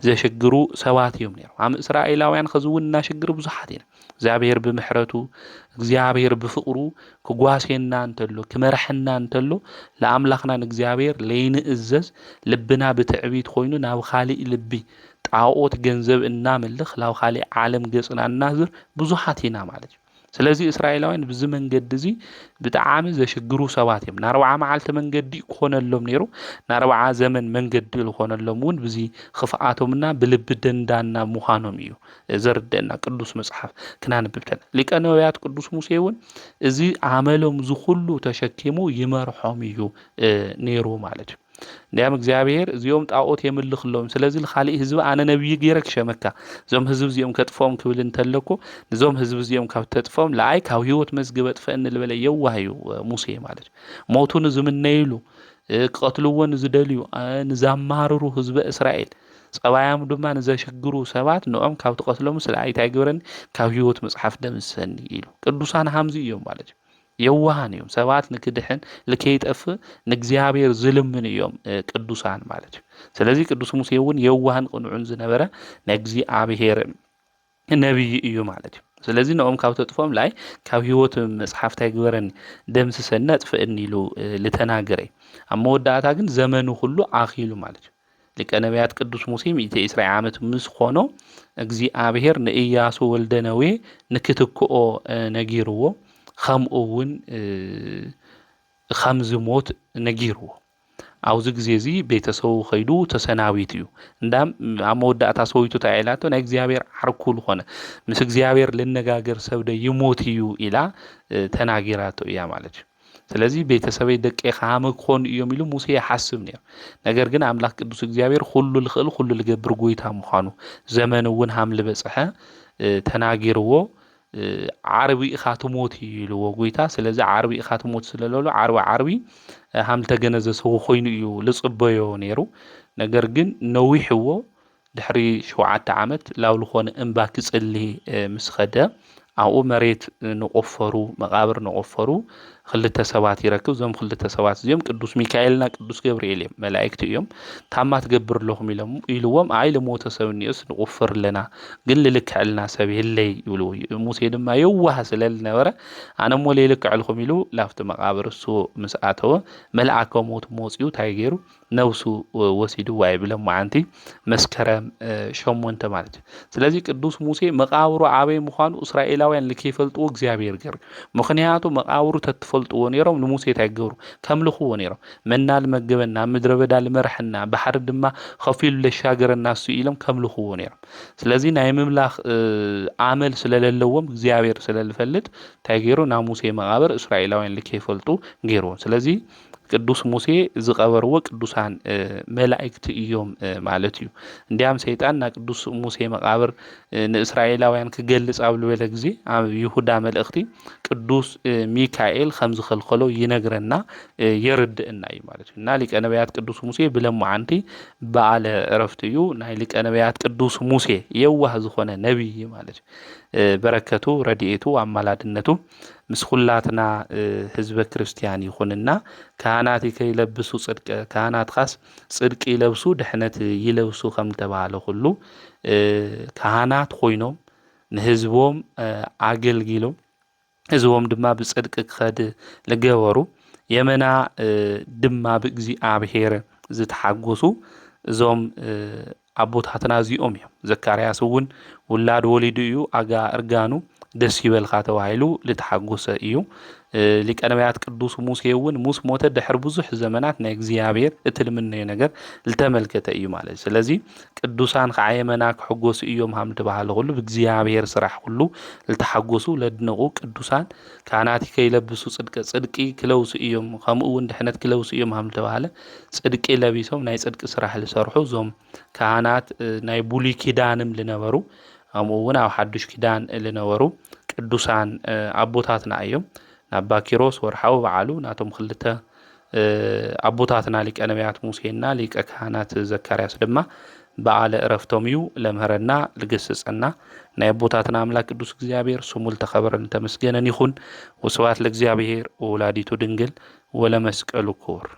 ዘሽግሩ ሰባት እዮም ነይሮም ኣም እስራኤላውያን ከዝውን እናሽግሩ ብዙሓት እዮም እግዚአብሔር ብምሕረቱ እግዚአብሔር ብፍቅሩ ክጓሴና እንተሎ ክመርሕና እንተሎ ለኣምላኽና እግዚአብሔር ለይንእዘዝ ልብና ብትዕቢት ኮይኑ ናብ ካሊእ ልቢ ጣዖት ገንዘብ እናምልኽ ናብ ካሊእ ዓለም ገጽና እናዝር ብዙሓት ኢና ማለት እዩ ስለዚ እስራኤላውያን ብዚ መንገዲ እዚ ብጣዕሚ ዘሽግሩ ሰባት እዮም ና40 መዓልቲ መንገዲ ኮነሎም ነይሩ ና40 ዘመን መንገዲ ልኾነሎም እውን ብዚ ክፍኣቶምና ብልቢ ደንዳና ምዃኖም እዩ ዘርድአና ቅዱስ መጽሓፍ ክናንብብተን ሊቀ ነቢያት ቅዱስ ሙሴ እውን እዚ ዓመሎም ዝኹሉ ተሸኪሙ ይመርሖም እዩ ነይሩ ማለት እዩ እንዲያም እግዚአብሔር እዚኦም ጣዖት የምልኽሎም ስለዚ ለኻሊእ ህዝቢ ኣነ ነብይ ገይረ ክሸመካ እዞም ህዝብ እዚኦም ከጥፎም ክብል እንተለኮ እዞም ህዝብ እዚኦም ካብ ተጥፎም ለኣይ ካብ ህይወት መዝገበ ጥፈአኒ ልበለ የዋህ እዩ ሙሴ ማለት እዩ ሞቱ ንዝምነይሉ ክቐትልዎ ንዝደልዩ ንዛማርሩ ህዝበ እስራኤል ጸባያም ድማ ንዘሽግሩ ሰባት ንኦም ካብ ተቐትሎም ስለኣይ እንታይ ግብረኒ ካብ ህይወት መጽሓፍ ደምሰኒ ኢሉ ቅዱሳን ሃምዚ እዮም ማለት እዩ የዋሃን እዮም ሰባት ንክድሕን ልከይጠፍእ ንእግዚአብሔር ዝልምን እዮም ቅዱሳን ማለት እዩ ስለዚ ቅዱስ ሙሴ እውን የዋሃን ቅኑዕን ዝነበረ ንእግዚአብሔር ነብይ እዩ ማለት እዩ ስለዚ ንኦም ካብ ተጥፎም ላይ ካብ ህይወት መጽሓፍ እንታይ ግበረኒ ደምስሰኒ ኣጥፍእኒ ኢሉ ልተናገረ ኣብ መወዳእታ ግን ዘመኑ ሁሉ ኣኺሉ ማለት እዩ ሊቀ ነቢያት ቅዱስ ሙሴ 120 ዓመት ምስ ኾኖ እግዚአብሔር ንኢያሱ ወልደ ነዌ ንክትክኦ ነጊርዎ ከምኡውን ከም ዝሞት ነጊርዎ ኣብዚ ግዜ እዚ ቤተሰቡ ኸይዱ ተሰናቢት እዩ እንዳም ኣብ መወዳእታ ሰበይቱ እንታይ ኢላቶ ናይ እግዚኣብሔር ዓርኩ ዝኾነ ምስ እግዚኣብሔር ልነጋገር ሰብ ዶ ይሞት እዩ ኢላ ተናጊራቶ እያ ማለት እዩ ስለዚ ቤተሰበይ ደቀይ ከመ ክኾኑ እዮም ኢሉ ሙሴ ይሓስብ ነይሩ ነገር ግን ኣምላኽ ቅዱስ እግዚኣብሔር ኩሉ ልኽእል ኩሉ ልገብር ጎይታ ምዃኑ ዘመን እውን ሃም ዝበፅሐ ተናጊርዎ ዓርቢ ኢኻ ትሞት ኢልዎ ጎይታ ስለዚ ዓርቢ ኢኻ ትሞት ስለለሎ ዓርቢ ሃም ተገነዘሰቡ ኮይኑ እዩ ልጽበዮ ነይሩ ነገር ግን ነዊሕዎ ድሕሪ 7 ዓመት ላው ዝኾነ እምባ ክጽሊ ምስ ኸደ ኣብኡ መሬት ንቆፈሩ መቃብር ንቆፈሩ ክልተ ሰባት ይረክብ ዞም ክልተ ሰባት እዚኦም ቅዱስ ሚካኤልና ቅዱስ ገብርኤል እዮም መላእክቲ እዮም ታማ ትገብር ኣለኹም ኢልዎም ኣይ ልሞተ ሰብ እኒኦስ ንቁፍር ኣለና ግን ልልክዐልና ሰብ የለይ ይብሉ ሙሴ ድማ የዋህ ስለዝነበረ ኣነ እሞ ልልክዐልኩም ኢሉ ላፍቲ መቃብር እሱ ምስ ኣተወ መልአከ ሞት መፅኡ እንታይ ገይሩ ነብሱ ወሲድዋ ይብሎም መዓንቲ መስከረም 8 ማለት እዩ ስለዚ ቅዱስ ሙሴ መቃብሩ ኣበይ ምዃኑ እስራኤላውያን ልከይፈልጥዎ እግዚአብሔር ገር ምክንያቱ መቃብሩ ተትፈልጥዎ ነይሮም ንሙሴ እንታይ ገይሩ ከምልኽዎ ነይሮም መና ልመገበና ምድረ በዳ ልመርሐና ባሕሪ ድማ ከፊሉ ለሻገረና እሱ ኢሎም ከምልኽዎ ነይሮም ስለዚ ናይ ምምላኽ ኣመል ስለለለዎም እግዚአብሔር ስለልፈልጥ እንታይ ገይሩ ናብ ሙሴ መቃብር እስራኤላውያን ልከይፈልጡ ገይርዎ ስለዚ ቅዱስ ሙሴ ዝቀበርዎ ቅዱሳን መላእክቲ እዮም ማለት እዩ እንዲያም ሰይጣን ና ቅዱስ ሙሴ መቃብር ንእስራኤላውያን ክገልጽ ኣብ ዝበለ ግዜ ኣብ ይሁዳ መልእኽቲ ቅዱስ ሚካኤል ከም ዝኸልከሎ ይነግረና የርድእና እዩ ማለት እዩ እና ሊቀ ነቢያት ቅዱስ ሙሴ ብለማዓንቲ በዓለ ዕረፍቲ እዩ ናይ ሊቀ ነቢያት ቅዱስ ሙሴ የዋህ ዝኾነ ነቢይ ማለት እዩ በረከቱ ረድኤቱ አማላድነቱ ምስ ኩላትና ህዝበ ክርስቲያን ይኹንና ካህናት ከይለብሱ ጽድቅ ካህናት ኻስ ጽድቅ ይለብሱ ድሕነት ይለብሱ ከም ተባለ ሁሉ ካህናት ኮይኖም ንህዝቦም አገልግሎም ህዝቦም ድማ ብጽድቅ ክኸድ ለገበሩ የመና ድማ ብእግዚአብሔር ዝተሓጎሱ እዞም አቦታትና እዚኦም እዮም ዘካርያስ እውን ውላድ ወሊዱ እዩ ኣጋ እርጋኑ ደስ ይበልካ ተባሂሉ ልተሓጎሰ እዩ ሊቀ ነቢያት ቅዱስ ሙሴ እውን ሙስ ሞተ ድሕሪ ብዙሕ ዘመናት ናይ እግዚአብሔር እትልምነዩ ነገር ልተመልከተ እዩ ማለት ስለዚ ቅዱሳን ከዓየመና ክሕጎሱ እዮም ሃም ተባሃለ ሁሉ ብእግዚአብሔር ስራሕ ሁሉ ልተሓጎሱ ለድነቁ ቅዱሳን ካህናት ከይለብሱ ጽድቂ ክለውሱ እዮም ከምኡ እውን ድሕነት ክለውሱ እዮም ሃም ተባሃለ ጽድቂ ለቢሶም ናይ ጽድቂ ስራሕ ዝሰርሑ ዞም ካህናት ናይ ብሉይ ኪዳንም ዝነበሩ ከምኡ እውን ኣብ ሓዱሽ ኪዳን ዝነበሩ ቅዱሳን አቦታትና እዮም ናባ ኪሮስ ወርሓዊ በዓሉ ናቶም ክልተ አቦታትና ሊቀ ነቢያት ሙሴና ሊቀ ካህናት ዘካርያስ ድማ በዓለ ዕረፍቶም እዩ ለምህረና ልገስጸና ናይ አቦታትና አምላክ ቅዱስ እግዚአብሔር ስሙ ተኸበረን ተመስገነን ይኹን ወስብሐት ለእግዚአብሔር ወወላዲቱ ድንግል ወለመስቀሉ ክቡር